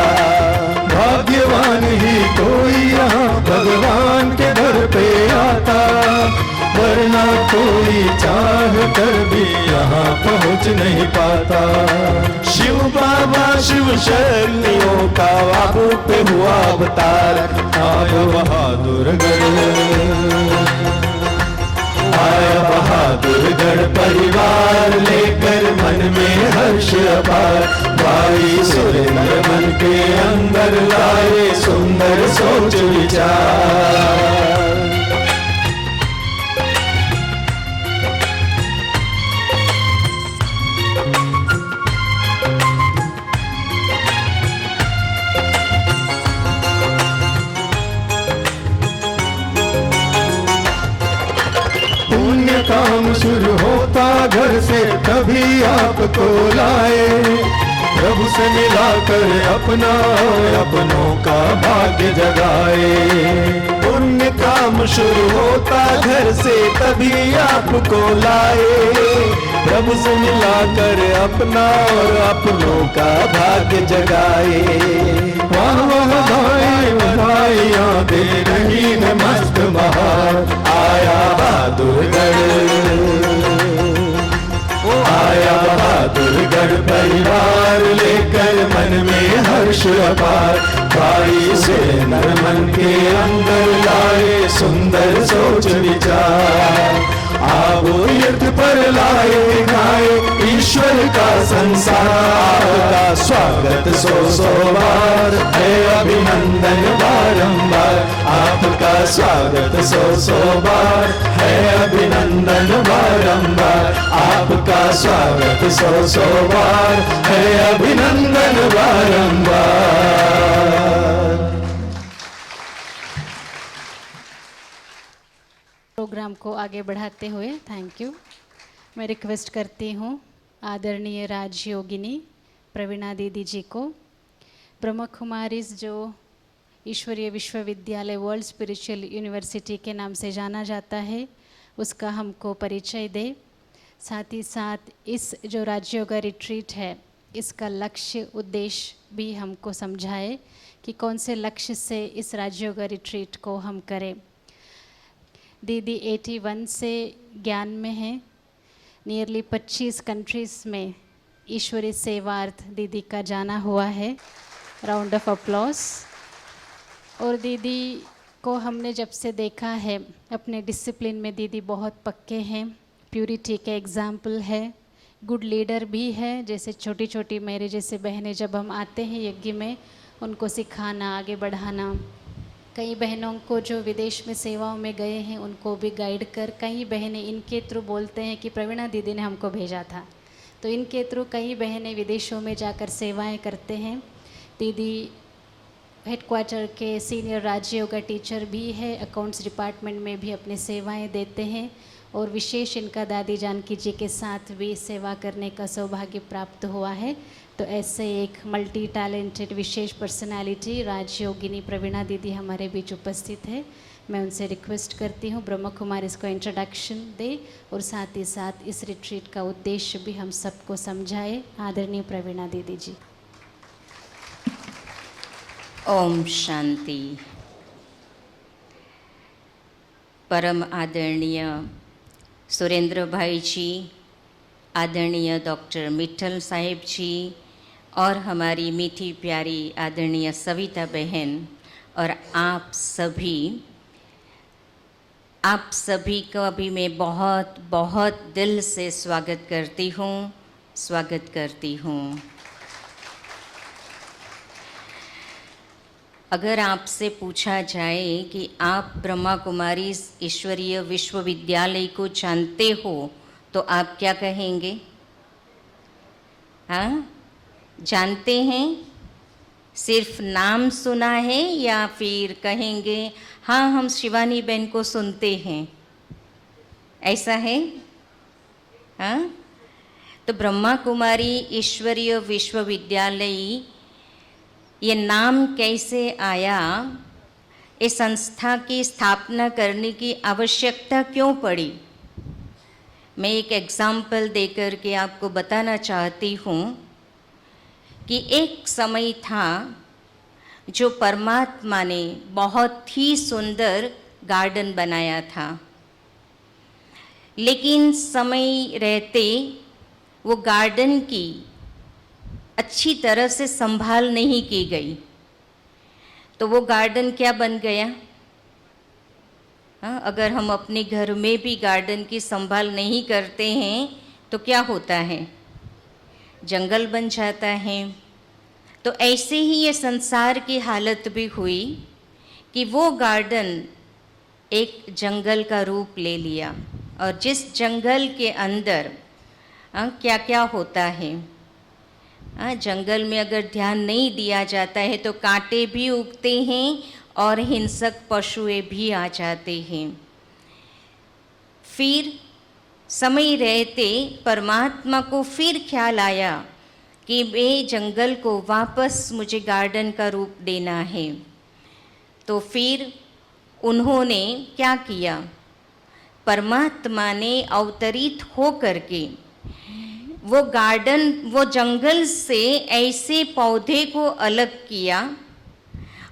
भाग्यवान ही कोई यहाँ भगवान के दर पे आता, वरना कोई चाह कर भी यहाँ पहुँच नहीं पाता। शिव बाबा शिव शरणियों का बाबू पे हुआ अवतार, आया बहादुरगढ़, आया बहादुरगढ़ परिवार लेकर मन में हर्ष अपार। भाई सुरेंद्र मन के अंदर लाए सुंदर सोच विचार। पुण्य काम शुरू होता घर से तभी आपको लाए, प्रभु से मिलाकर अपना अपनों का भाग्य जगाए। पुण्य काम शुरू होता घर से तभी आपको लाए, प्रभु से मिलाकर अपना और अपनों का भाग्य जगाए। वाह वाह भाई बधाइयाँ दे रही है मस्त बहार, आया बहादुरगढ़, आया बहादुरगढ़ परिवार लेकर मन में हर्ष अपार। भाई से मन के अंदर लाए सुंदर सोच विचार। आओ युद्ध पर लाए दिखाए ईश्वर का संसार, का स्वागत सौ बार है अभिनंदन बारंबार। आपका स्वागत सौ बार है अभिनंदन बारंबार। आपका स्वागत सौ बार है अभिनंदन बारंबार। प्रोग्राम को आगे बढ़ाते हुए थैंक यू। मैं रिक्वेस्ट करती हूँ आदरणीय राजयोगिनी प्रवीणा दीदी जी को, ब्रह्म कुमारीज जो ईश्वरीय विश्वविद्यालय वर्ल्ड स्पिरिचुअल यूनिवर्सिटी के नाम से जाना जाता है, उसका हमको परिचय दे। साथ ही साथ इस जो राजयोगा रिट्रीट है, इसका लक्ष्य उद्देश्य भी हमको समझाए कि कौन से लक्ष्य से इस राजयोगा रिट्रीट को हम करें। दीदी 81 से ज्ञान में है, नियरली 25 कंट्रीज़ में ईश्वरीय सेवार्थ दीदी का जाना हुआ है। Round of applause. और दीदी को हमने जब से देखा है अपने डिसिप्लिन में दीदी बहुत पक्के हैं, प्यूरिटी के एग्जाम्पल है, गुड लीडर भी है। जैसे छोटी छोटी मेरे जैसे बहनें जब हम आते हैं यज्ञ में, उनको सिखाना, आगे बढ़ाना। कई बहनों को जो विदेश में सेवाओं में गए हैं उनको भी गाइड कर, कई बहनें इनके थ्रू बोलते हैं कि प्रवीणा दीदी ने हमको भेजा था, तो इनके थ्रू कई बहनें विदेशों में जाकर सेवाएं करते हैं। दीदी हेडक्वार्टर के सीनियर राजयोगा टीचर भी है, अकाउंट्स डिपार्टमेंट में भी अपनी सेवाएं देते हैं। और विशेष इनका दादी जानकी जी के साथ भी सेवा करने का सौभाग्य प्राप्त हुआ है। तो ऐसे एक मल्टी टैलेंटेड विशेष पर्सनालिटी राजयोगिनी प्रवीणा दीदी हमारे बीच उपस्थित है। मैं उनसे रिक्वेस्ट करती हूँ ब्रह्म कुमार इसको इंट्रोडक्शन दे और साथ ही साथ इस रिट्रीट का उद्देश्य भी हम सबको समझाए। आदरणीय प्रवीणा दीदी जी। ओम शांति। परम आदरणीय सुरेंद्र भाई जी, आदरणीय डॉक्टर मित्तल साहिब जी और हमारी मीठी प्यारी आदरणीय सविता बहन और आप सभी का भी मैं बहुत बहुत दिल से स्वागत करती हूँ। अगर आपसे पूछा जाए कि आप ब्रह्मा कुमारी ईश्वरीय विश्वविद्यालय को जानते हो तो आप क्या कहेंगे? हाँ, जानते हैं? सिर्फ नाम सुना है या फिर कहेंगे हाँ हम शिवानी बहन को सुनते हैं, ऐसा है? हाँ, तो ब्रह्मा कुमारी ईश्वरीय विश्वविद्यालय ये नाम कैसे आया, इस संस्था की स्थापना करने की आवश्यकता क्यों पड़ी? मैं एक एग्जाम्पल देकर के आपको बताना चाहती हूँ कि एक समय था जो परमात्मा ने बहुत ही सुंदर गार्डन बनाया था, लेकिन समय रहते वो गार्डन की अच्छी तरह से संभाल नहीं की गई, तो वो गार्डन क्या बन गया? अगर हम अपने घर में भी गार्डन की संभाल नहीं करते हैं तो क्या होता है? जंगल बन जाता है। तो ऐसे ही ये संसार की हालत भी हुई कि वो गार्डन एक जंगल का रूप ले लिया, और जिस जंगल के अंदर क्या क्या होता है, जंगल में अगर ध्यान नहीं दिया जाता है तो कांटे भी उगते हैं और हिंसक पशुएं भी आ जाते हैं। फिर समय रहते परमात्मा को फिर ख्याल आया कि वे जंगल को वापस मुझे गार्डन का रूप देना है। तो फिर उन्होंने क्या किया? परमात्मा ने अवतरित हो करके वो गार्डन, वो जंगल से ऐसे पौधे को अलग किया,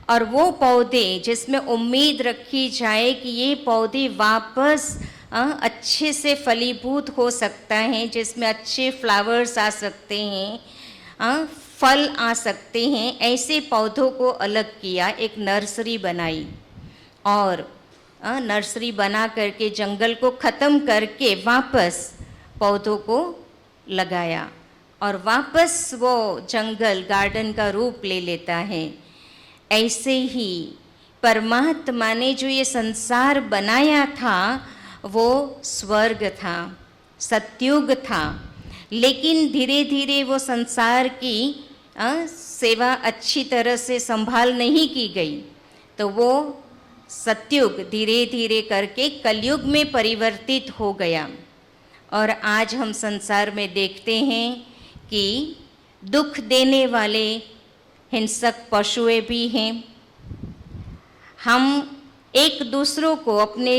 और वो पौधे जिसमें उम्मीद रखी जाए कि ये पौधे वापस अच्छे से फलीभूत हो सकता है, जिसमें अच्छे फ्लावर्स आ सकते हैं, फल आ सकते हैं, ऐसे पौधों को अलग किया। एक नर्सरी बनाई और नर्सरी बना करके जंगल को ख़त्म करके वापस पौधों को लगाया, और वापस वो जंगल गार्डन का रूप ले लेता है। ऐसे ही परमात्मा ने जो ये संसार बनाया था वो स्वर्ग था, सतयुग था, लेकिन धीरे धीरे वो संसार की सेवा अच्छी तरह से संभाल नहीं की गई, तो वो सतयुग धीरे धीरे करके कलयुग में परिवर्तित हो गया। और आज हम संसार में देखते हैं कि दुख देने वाले हिंसक पशुएं भी हैं। हम एक दूसरों को अपने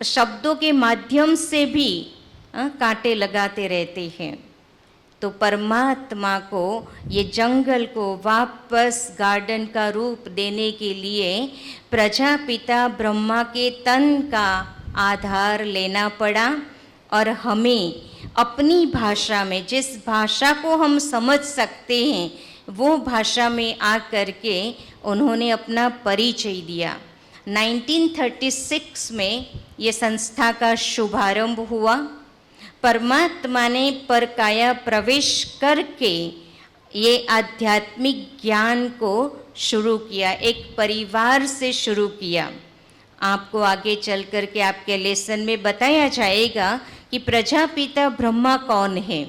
शब्दों के माध्यम से भी कांटे लगाते रहते हैं। तो परमात्मा को ये जंगल को वापस गार्डन का रूप देने के लिए प्रजापिता ब्रह्मा के तन का आधार लेना पड़ा, और हमें अपनी भाषा में, जिस भाषा को हम समझ सकते हैं, वो भाषा में आ करके उन्होंने अपना परिचय दिया। 1936 में ये संस्था का शुभारंभ हुआ। परमात्मा ने परकाया प्रवेश करके ये आध्यात्मिक ज्ञान को शुरू किया, एक परिवार से शुरू किया। आपको आगे चल कर के आपके लेसन में बताया जाएगा कि प्रजापिता ब्रह्मा कौन है।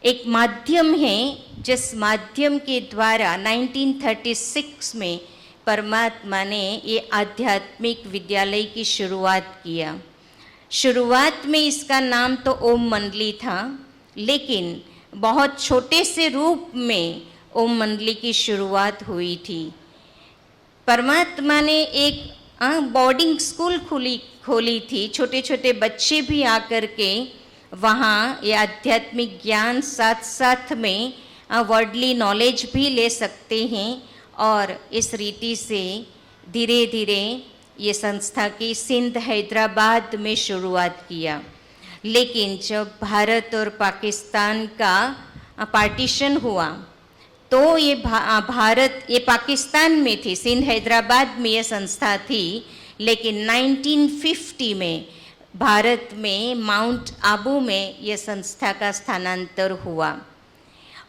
एक माध्यम है जिस माध्यम के द्वारा 1936 में परमात्मा ने ये आध्यात्मिक विद्यालय की शुरुआत किया। शुरुआत में इसका नाम तो ओम मंडली था, लेकिन बहुत छोटे से रूप में ओम मंडली की शुरुआत हुई थी। परमात्मा ने एक बोर्डिंग स्कूल खोली थी, छोटे छोटे बच्चे भी आकर के वहाँ ये आध्यात्मिक ज्ञान साथ साथ में वर्डली नॉलेज भी ले सकते हैं। और इस रीति से धीरे धीरे ये संस्था की सिंध हैदराबाद में शुरुआत किया। लेकिन जब भारत और पाकिस्तान का पार्टीशन हुआ तो ये ये पाकिस्तान में थी, सिंध हैदराबाद में ये संस्था थी। लेकिन 1950 में भारत में माउंट आबू में ये संस्था का स्थानांतर हुआ,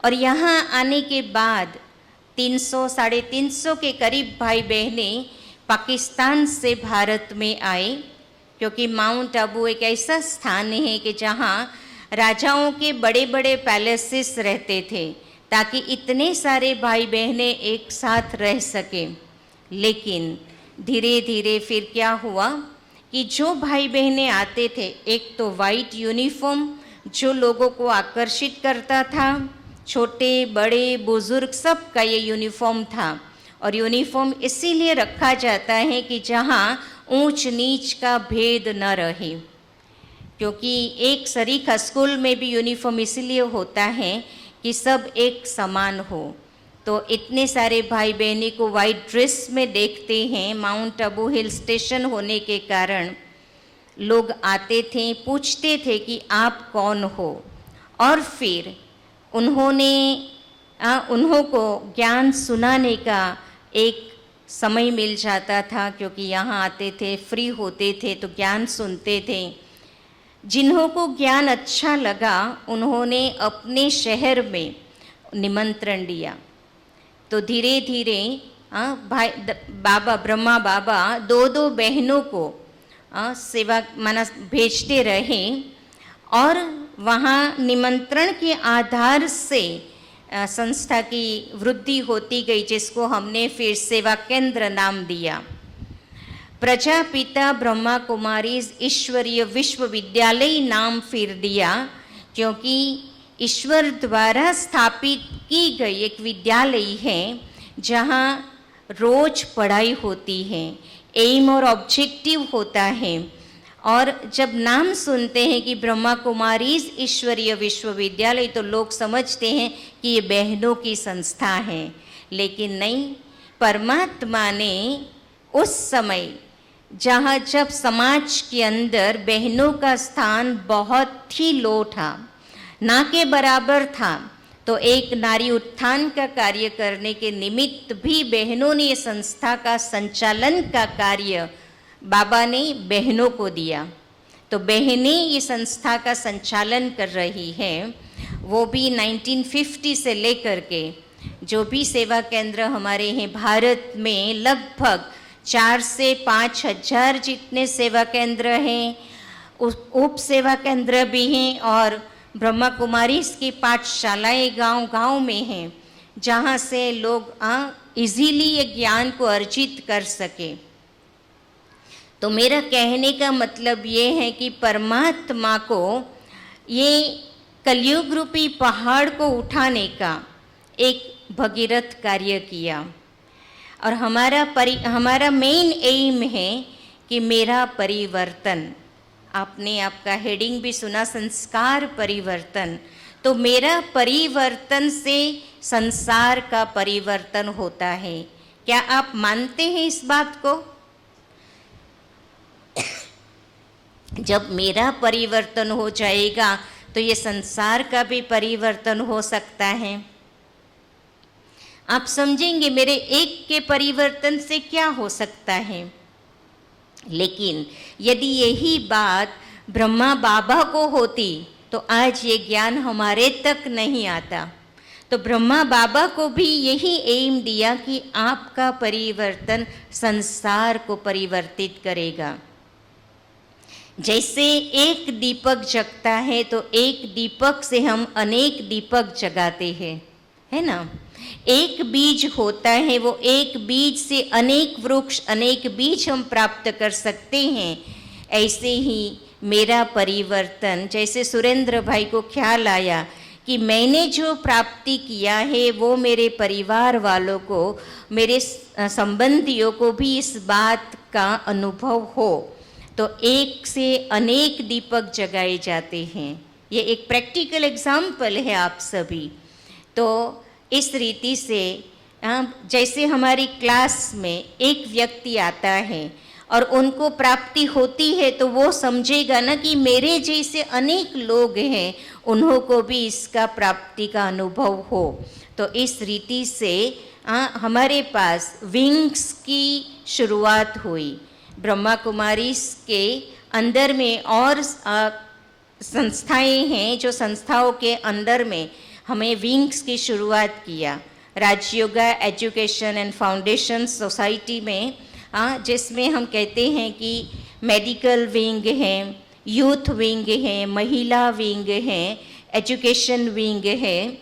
और यहाँ आने के बाद 300-350 के करीब भाई बहने पाकिस्तान से भारत में आए, क्योंकि माउंट आबू एक ऐसा स्थान है कि जहाँ राजाओं के बड़े बड़े पैलेसेस रहते थे, ताकि इतने सारे भाई बहने एक साथ रह सके। लेकिन धीरे धीरे फिर क्या हुआ कि जो भाई बहने आते थे, एक तो वाइट यूनिफॉर्म जो लोगों को आकर्षित करता था, छोटे बड़े बुजुर्ग सब का ये यूनिफॉर्म था, और यूनिफॉर्म इसीलिए रखा जाता है कि जहाँ ऊंच नीच का भेद न रहे, क्योंकि एक सरीखा स्कूल में भी यूनिफॉर्म इसीलिए होता है कि सब एक समान हो। तो इतने सारे भाई बहनी को वाइट ड्रेस में देखते हैं, माउंट आबू हिल स्टेशन होने के कारण लोग आते थे, पूछते थे कि आप कौन हो, और फिर उन्हों को ज्ञान सुनाने का एक समय मिल जाता था, क्योंकि यहाँ आते थे, फ्री होते थे तो ज्ञान सुनते थे। जिन्हों को ज्ञान अच्छा लगा उन्होंने अपने शहर में निमंत्रण दिया। तो धीरे धीरे भाई बाबा ब्रह्मा बाबा दो बहनों को सेवा माना भेजते रहे, और वहाँ निमंत्रण के आधार से संस्था की वृद्धि होती गई, जिसको हमने फिर सेवा केंद्र नाम दिया। प्रजापिता ब्रह्मा कुमारी ईश्वरीय विश्वविद्यालय नाम फिर दिया, क्योंकि ईश्वर द्वारा स्थापित की गई एक विद्यालय है जहाँ रोज पढ़ाई होती है, एम और ऑब्जेक्टिव होता है। और जब नाम सुनते हैं कि ब्रह्मा कुमारी ईश्वरीय विश्वविद्यालय तो लोग समझते हैं कि ये बहनों की संस्था है, लेकिन नहीं, परमात्मा ने उस समय जहाँ जब समाज के अंदर बहनों का स्थान बहुत ही लो था, ना के बराबर था, तो एक नारी उत्थान का कार्य करने के निमित्त भी बहनों ने संस्था का संचालन का कार्य बाबा ने बहनों को दिया। तो बहनें ये संस्था का संचालन कर रही हैं, वो भी 1950 से लेकर के जो भी सेवा केंद्र हमारे हैं भारत में, लगभग 4 से 5 हज़ार जितने सेवा केंद्र हैं, उप सेवा केंद्र भी हैं, और ब्रह्मा कुमारी की पाठशालाएँ गांव-गांव में हैं, जहां से लोग इजीली ये ज्ञान को अर्जित कर सके। तो मेरा कहने का मतलब ये है कि परमात्मा को ये कलयुग रूपी पहाड़ को उठाने का एक भगीरथ कार्य किया, और हमारा मेन एम है कि मेरा परिवर्तन। आपने आपका हेडिंग भी सुना, संस्कार परिवर्तन। तो मेरा परिवर्तन से संसार का परिवर्तन होता है। क्या आप मानते हैं इस बात को? जब मेरा परिवर्तन हो जाएगा तो ये संसार का भी परिवर्तन हो सकता है। आप समझेंगे मेरे एक के परिवर्तन से क्या हो सकता है। लेकिन यदि यही बात ब्रह्मा बाबा को होती तो आज ये ज्ञान हमारे तक नहीं आता। तो ब्रह्मा बाबा को भी यही एम दिया कि आपका परिवर्तन संसार को परिवर्तित करेगा। जैसे एक दीपक जगता है तो एक दीपक से हम अनेक दीपक जगाते हैं, है ना। एक बीज होता है, वो एक बीज से अनेक वृक्ष, अनेक बीज हम प्राप्त कर सकते हैं। ऐसे ही मेरा परिवर्तन, जैसे सुरेंद्र भाई को ख्याल आया कि मैंने जो प्राप्ति किया है वो मेरे परिवार वालों को, मेरे संबंधियों को भी इस बात का अनुभव हो, तो एक से अनेक दीपक जगाए जाते हैं। ये एक प्रैक्टिकल एग्जाम्पल है आप सभी। तो इस रीति से जैसे हमारी क्लास में एक व्यक्ति आता है और उनको प्राप्ति होती है तो वो समझेगा ना कि मेरे जैसे अनेक लोग हैं, उन्हों को भी इसका प्राप्ति का अनुभव हो। तो इस रीति से हमारे पास विंग्स की शुरुआत हुई। ब्रह्मा कुमारी के अंदर में और संस्थाएं हैं, जो संस्थाओं के अंदर में हमें विंग्स की शुरुआत किया। Rajyoga education and foundation society में, जिसमें हम कहते हैं कि मेडिकल विंग है, यूथ विंग है, महिला विंग है, एजुकेशन विंग है,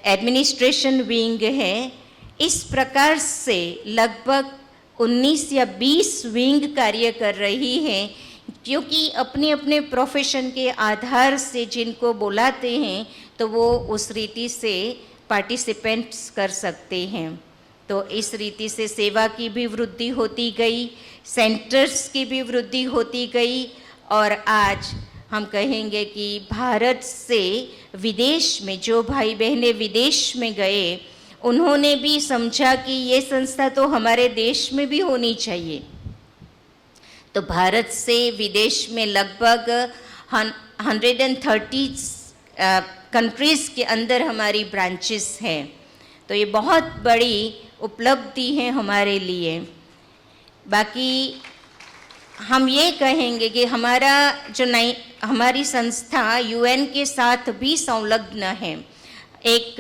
एडमिनिस्ट्रेशन विंग है। इस प्रकार से लगभग 19 या 20 विंग कार्य कर रही हैं, क्योंकि अपने अपने प्रोफेशन के आधार से जिनको बुलाते हैं तो वो उस रीति से पार्टिसिपेंट्स कर सकते हैं। तो इस रीति से सेवा की भी वृद्धि होती गई, सेंटर्स की भी वृद्धि होती गई, और आज हम कहेंगे कि भारत से विदेश में जो भाई बहनें विदेश में गए, उन्होंने भी समझा कि ये संस्था तो हमारे देश में भी होनी चाहिए। तो भारत से विदेश में लगभग 130 कंट्रीज़ के अंदर हमारी ब्रांचेस हैं। तो ये बहुत बड़ी उपलब्धि है हमारे लिए। बाकी हम ये कहेंगे कि हमारी संस्था यूएन के साथ भी संलग्न है। एक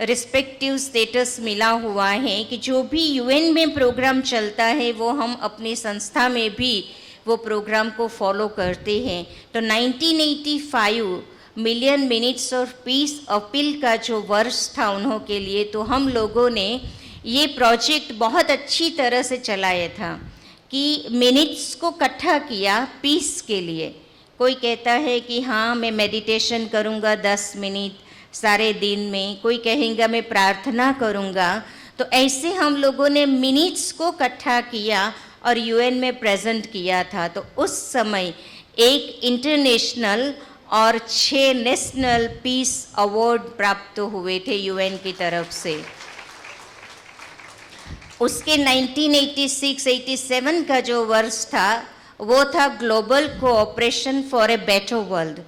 रिस्पेक्टिव स्टेटस मिला हुआ है कि जो भी यूएन में प्रोग्राम चलता है वो हम अपनी संस्था में भी वो प्रोग्राम को फॉलो करते हैं। तो 1985 million minutes of peace appeal का जो वर्ष था उन्हों के लिए, तो हम लोगों ने ये प्रोजेक्ट बहुत अच्छी तरह से चलाया था कि मिनट्स को इकट्ठा किया पीस के लिए। कोई कहता है कि हाँ मैं मेडिटेशन करूँगा 10 मिनट सारे दिन में, कोई कहेगा मैं प्रार्थना करूँगा। तो ऐसे हम लोगों ने मिनट्स को इकट्ठा किया और यूएन में प्रेजेंट किया था। तो उस समय एक इंटरनेशनल और 6 नेशनल पीस अवार्ड प्राप्त हुए थे यूएन की तरफ से। उसके 1986-87 का जो वर्ष था वो था global cooperation for a better world.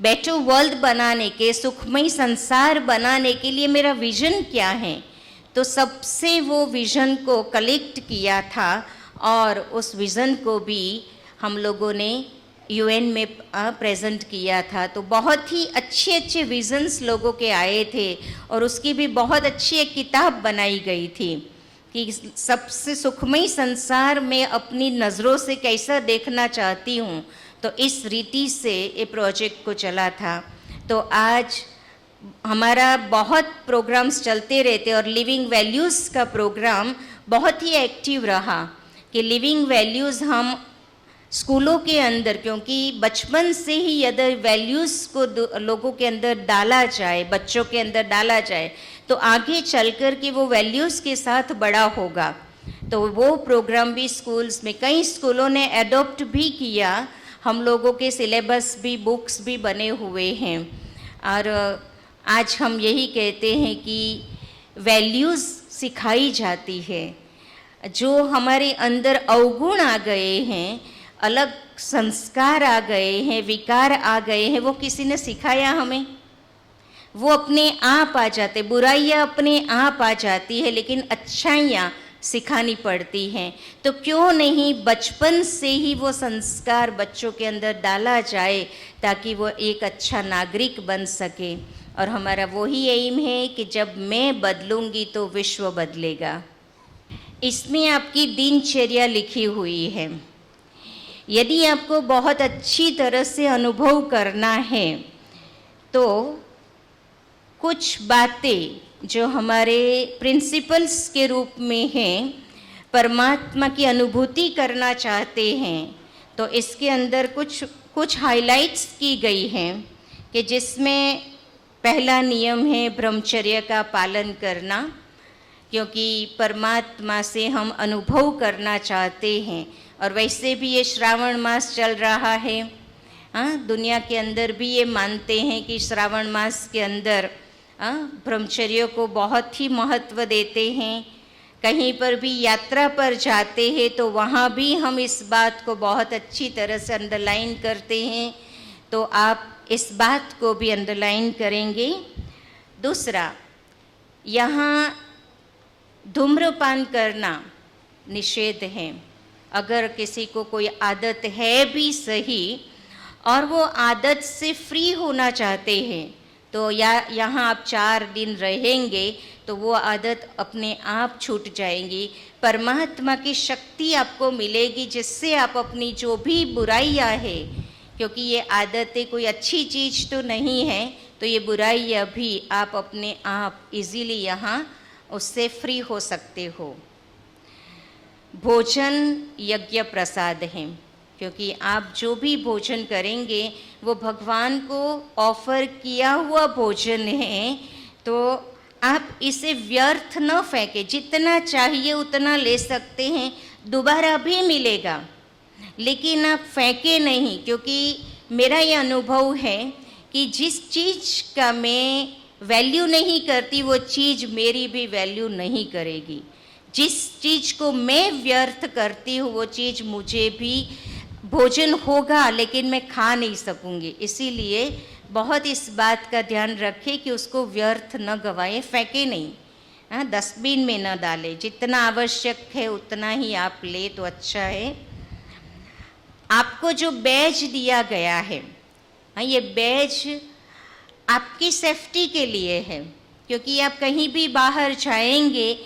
Better world बनाने के, सुखमय संसार बनाने के लिए मेरा विज़न क्या है, तो सबसे वो विज़न को कलेक्ट किया था और उस विज़न को भी हम लोगों ने यूएन में प्रेजेंट किया था। तो बहुत ही अच्छे अच्छे विज़न्स लोगों के आए थे और उसकी भी बहुत अच्छी एक किताब बनाई गई थी कि सबसे सुखमय संसार में अपनी नज़रों से कैसा देखना चाहती हूँ। तो इस रीति से ये प्रोजेक्ट को चला था। तो आज हमारा बहुत प्रोग्राम्स चलते रहते और लिविंग वैल्यूज़ का प्रोग्राम बहुत ही एक्टिव रहा कि लिविंग वैल्यूज़ हम स्कूलों के अंदर, क्योंकि बचपन से ही यदि वैल्यूज़ को लोगों के अंदर डाला जाए, बच्चों के अंदर डाला जाए, तो आगे चलकर के वो वैल्यूज़ के साथ बड़ा होगा। तो वो प्रोग्राम भी स्कूल्स में कई स्कूलों ने एडॉप्ट भी किया। हम लोगों के सिलेबस भी, बुक्स भी बने हुए हैं। और आज हम यही कहते हैं कि वैल्यूज़ सिखाई जाती है। जो हमारे अंदर अवगुण आ गए हैं, अलग संस्कार आ गए हैं, विकार आ गए हैं, वो किसी ने सिखाया हमें? वो अपने आप आ जाते, बुराइयाँ अपने आप आ जाती है, लेकिन अच्छाइयाँ सिखानी पड़ती हैं। तो क्यों नहीं बचपन से ही वो संस्कार बच्चों के अंदर डाला जाए ताकि वो एक अच्छा नागरिक बन सके। और हमारा वही एम है कि जब मैं बदलूँगी तो विश्व बदलेगा। इसमें आपकी दिनचर्या लिखी हुई है। यदि आपको बहुत अच्छी तरह से अनुभव करना है तो कुछ बातें जो हमारे प्रिंसिपल्स के रूप में हैं, परमात्मा की अनुभूति करना चाहते हैं, तो इसके अंदर कुछ हाइलाइट्स की गई हैं कि जिसमें पहला नियम है ब्रह्मचर्य का पालन करना, क्योंकि परमात्मा से हम अनुभव करना चाहते हैं। और वैसे भी ये श्रावण मास चल रहा है, दुनिया के अंदर भी ये मानते हैं कि श्रावण मास के अंदर ब्रह्मचर्य को बहुत ही महत्व देते हैं। कहीं पर भी यात्रा पर जाते हैं तो वहाँ भी हम इस बात को बहुत अच्छी तरह से अंडरलाइन करते हैं। तो आप इस बात को भी अंडरलाइन करेंगे। दूसरा, यहाँ धूम्रपान करना निषेध है। अगर किसी को कोई आदत है भी सही और वो आदत से फ्री होना चाहते हैं तो यहाँ आप 4 दिन रहेंगे तो वो आदत अपने आप छूट जाएंगी। परमात्मा की शक्ति आपको मिलेगी जिससे आप अपनी जो भी बुराइयाँ है, क्योंकि ये आदतें कोई अच्छी चीज़ तो नहीं है, तो ये बुराइयाँ भी आप अपने आप इजीली यहाँ उससे फ्री हो सकते हो। भोजन यज्ञ प्रसाद है, क्योंकि आप जो भी भोजन करेंगे वो भगवान को ऑफर किया हुआ भोजन है। तो आप इसे व्यर्थ न फेंकें, जितना चाहिए उतना ले सकते हैं, दोबारा भी मिलेगा, लेकिन आप फेंके नहीं। क्योंकि मेरा ये अनुभव है कि जिस चीज़ का मैं वैल्यू नहीं करती वो चीज़ मेरी भी वैल्यू नहीं करेगी। जिस चीज़ को मैं व्यर्थ करती हूँ वो चीज़ मुझे भी भोजन होगा लेकिन मैं खा नहीं सकूँगी। इसीलिए बहुत इस बात का ध्यान रखें कि उसको व्यर्थ न गवाएं, फेंके नहीं, हाँ, डस्टबिन में न डालें। जितना आवश्यक है उतना ही आप ले तो अच्छा है। आपको जो बैज दिया गया है, हाँ, ये बैज आपकी सेफ्टी के लिए है, क्योंकि आप कहीं भी बाहर जाएंगे,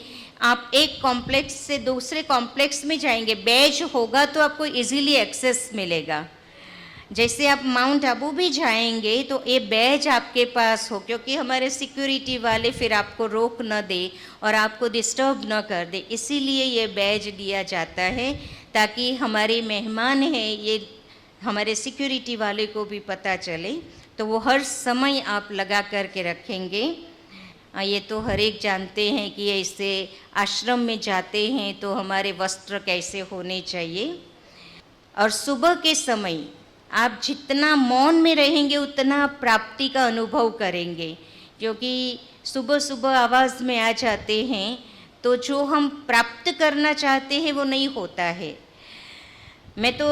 आप एक कॉम्प्लेक्स से दूसरे कॉम्प्लेक्स में जाएंगे, बैज होगा तो आपको इजीली एक्सेस मिलेगा। जैसे आप माउंट आबू भी जाएंगे तो ये बैज आपके पास हो, क्योंकि हमारे सिक्योरिटी वाले फिर आपको रोक न दे और आपको डिस्टर्ब न कर दे, इसीलिए ये बैज दिया जाता है ताकि हमारे मेहमान हैं ये हमारे सिक्योरिटी वाले को भी पता चले, तो वो हर समय आप लगा करके रखेंगे। ये तो हर एक जानते हैं कि ऐसे आश्रम में जाते हैं तो हमारे वस्त्र कैसे होने चाहिए। और सुबह के समय आप जितना मौन में रहेंगे उतना प्राप्ति का अनुभव करेंगे, क्योंकि सुबह सुबह आवाज़ में आ जाते हैं तो जो हम प्राप्त करना चाहते हैं वो नहीं होता है। मैं तो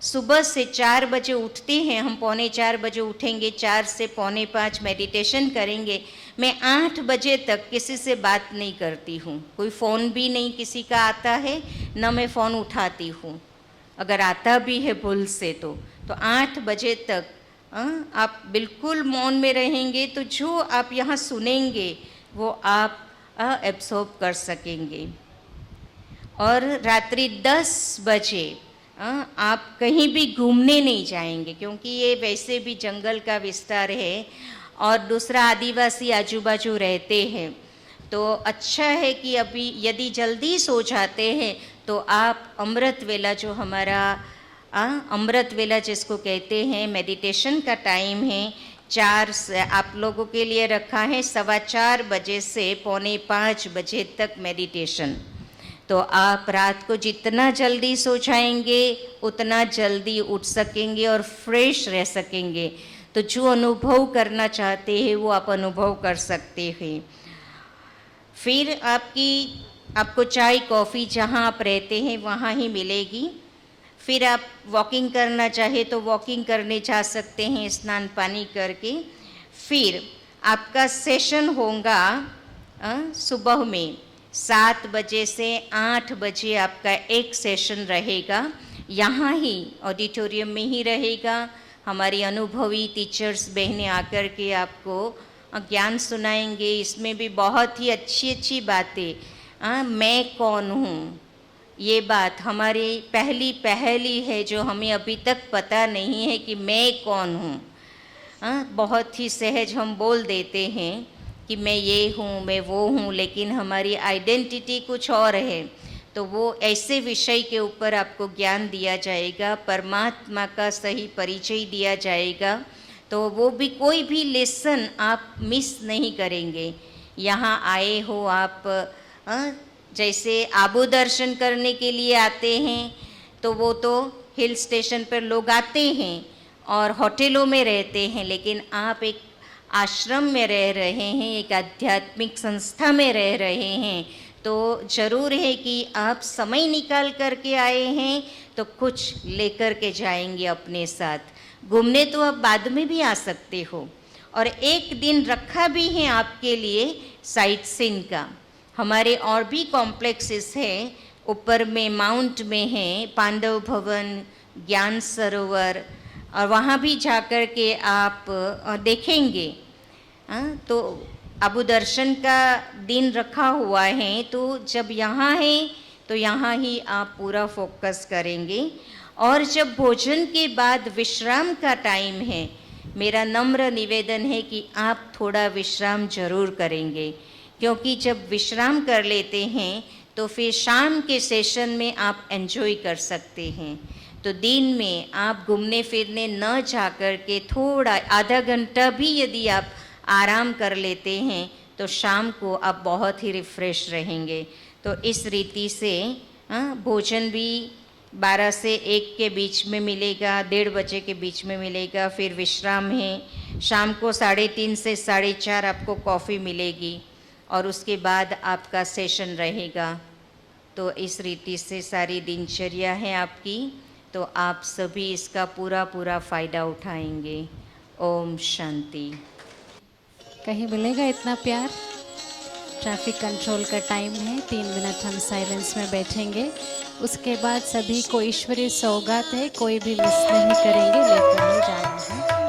सुबह से 4 बजे उठते हैं, हम 4:45 बजे उठेंगे, 4 से 4:45 मेडिटेशन करेंगे। मैं 8 बजे तक किसी से बात नहीं करती हूँ, कोई फ़ोन भी नहीं किसी का आता है, न मैं फ़ोन उठाती हूँ, अगर आता भी है भूल से तो 8 बजे तक आप बिल्कुल मौन में रहेंगे, तो जो आप यहाँ सुनेंगे वो आप एब्सॉर्ब कर सकेंगे। और रात्रि 10 बजे आप कहीं भी घूमने नहीं जाएंगे, क्योंकि ये वैसे भी जंगल का विस्तार है और दूसरा आदिवासी आजू बाजू रहते हैं, तो अच्छा है कि अभी यदि जल्दी सो जाते हैं तो आप अमृत वेला, जो हमारा अमृत वेला जिसको कहते हैं, मेडिटेशन का टाइम है, 4 से आप लोगों के लिए रखा है 4:15 बजे से 4:45 बजे तक मेडिटेशन। तो आप रात को जितना जल्दी सो जाएंगे उतना जल्दी उठ सकेंगे और फ्रेश रह सकेंगे। तो जो अनुभव करना चाहते हैं वो आप अनुभव कर सकते हैं। फिर आपको चाय कॉफ़ी जहाँ आप रहते हैं वहाँ ही मिलेगी। फिर आप वॉकिंग करना चाहे तो वॉकिंग करने जा सकते हैं स्नान पानी करके। फिर आपका सेशन होगा सुबह में 7 बजे से 8 बजे आपका एक सेशन रहेगा, यहाँ ही ऑडिटोरियम में ही रहेगा। हमारी अनुभवी टीचर्स बहनें आकर के आपको ज्ञान सुनाएंगे। इसमें भी बहुत ही अच्छी अच्छी बातें, मैं कौन हूँ, ये बात हमारी पहली है जो हमें अभी तक पता नहीं है कि मैं कौन हूँ। बहुत ही सहज हम बोल देते हैं कि मैं ये हूँ, मैं वो हूँ, लेकिन हमारी आइडेंटिटी कुछ और है। तो वो ऐसे विषय के ऊपर आपको ज्ञान दिया जाएगा, परमात्मा का सही परिचय दिया जाएगा। तो वो भी कोई भी लेसन आप मिस नहीं करेंगे। यहाँ आए हो आप, जैसे आबू दर्शन करने के लिए आते हैं तो वो तो हिल स्टेशन पर लोग आते हैं और होटलों में रहते हैं, लेकिन आप एक आश्रम में रह रहे हैं, एक आध्यात्मिक संस्था में रह रहे हैं, तो ज़रूर है कि आप समय निकाल करके आए हैं तो कुछ लेकर के जाएंगे अपने साथ। घूमने तो आप बाद में भी आ सकते हो, और एक दिन रखा भी है आपके लिए साइट सीइंग का। हमारे और भी कॉम्प्लेक्सेस हैं, ऊपर में माउंट में हैं, पांडव भवन, ज्ञान सरोवर, और वहाँ भी जाकर के आप देखेंगे। तो आबू दर्शन का दिन रखा हुआ है, तो जब यहाँ है तो यहाँ ही आप पूरा फोकस करेंगे। और जब भोजन के बाद विश्राम का टाइम है, मेरा नम्र निवेदन है कि आप थोड़ा विश्राम जरूर करेंगे, क्योंकि जब विश्राम कर लेते हैं तो फिर शाम के सेशन में आप एंजॉय कर सकते हैं। तो दिन में आप घूमने फिरने न जा कर के थोड़ा आधा घंटा भी यदि आप आराम कर लेते हैं तो शाम को आप बहुत ही रिफ्रेश रहेंगे। तो इस रीति से भोजन भी 12 से 1 के बीच में मिलेगा, 1:30 बजे के बीच में मिलेगा, फिर विश्राम है। शाम को 3:30 से 4:30 आपको कॉफ़ी मिलेगी और उसके बाद आपका सेशन रहेगा। तो इस रीति से सारी दिनचर्या है आपकी, तो आप सभी इसका पूरा फ़ायदा उठाएंगे। ओम शांति। कहीं मिलेगा इतना प्यार? ट्रैफिक कंट्रोल का टाइम है, 3 मिनट हम साइलेंस में बैठेंगे। उसके बाद सभी को ईश्वरीय सौगात है, कोई भी मिस नहीं करेंगे, लेकर ही जाना है।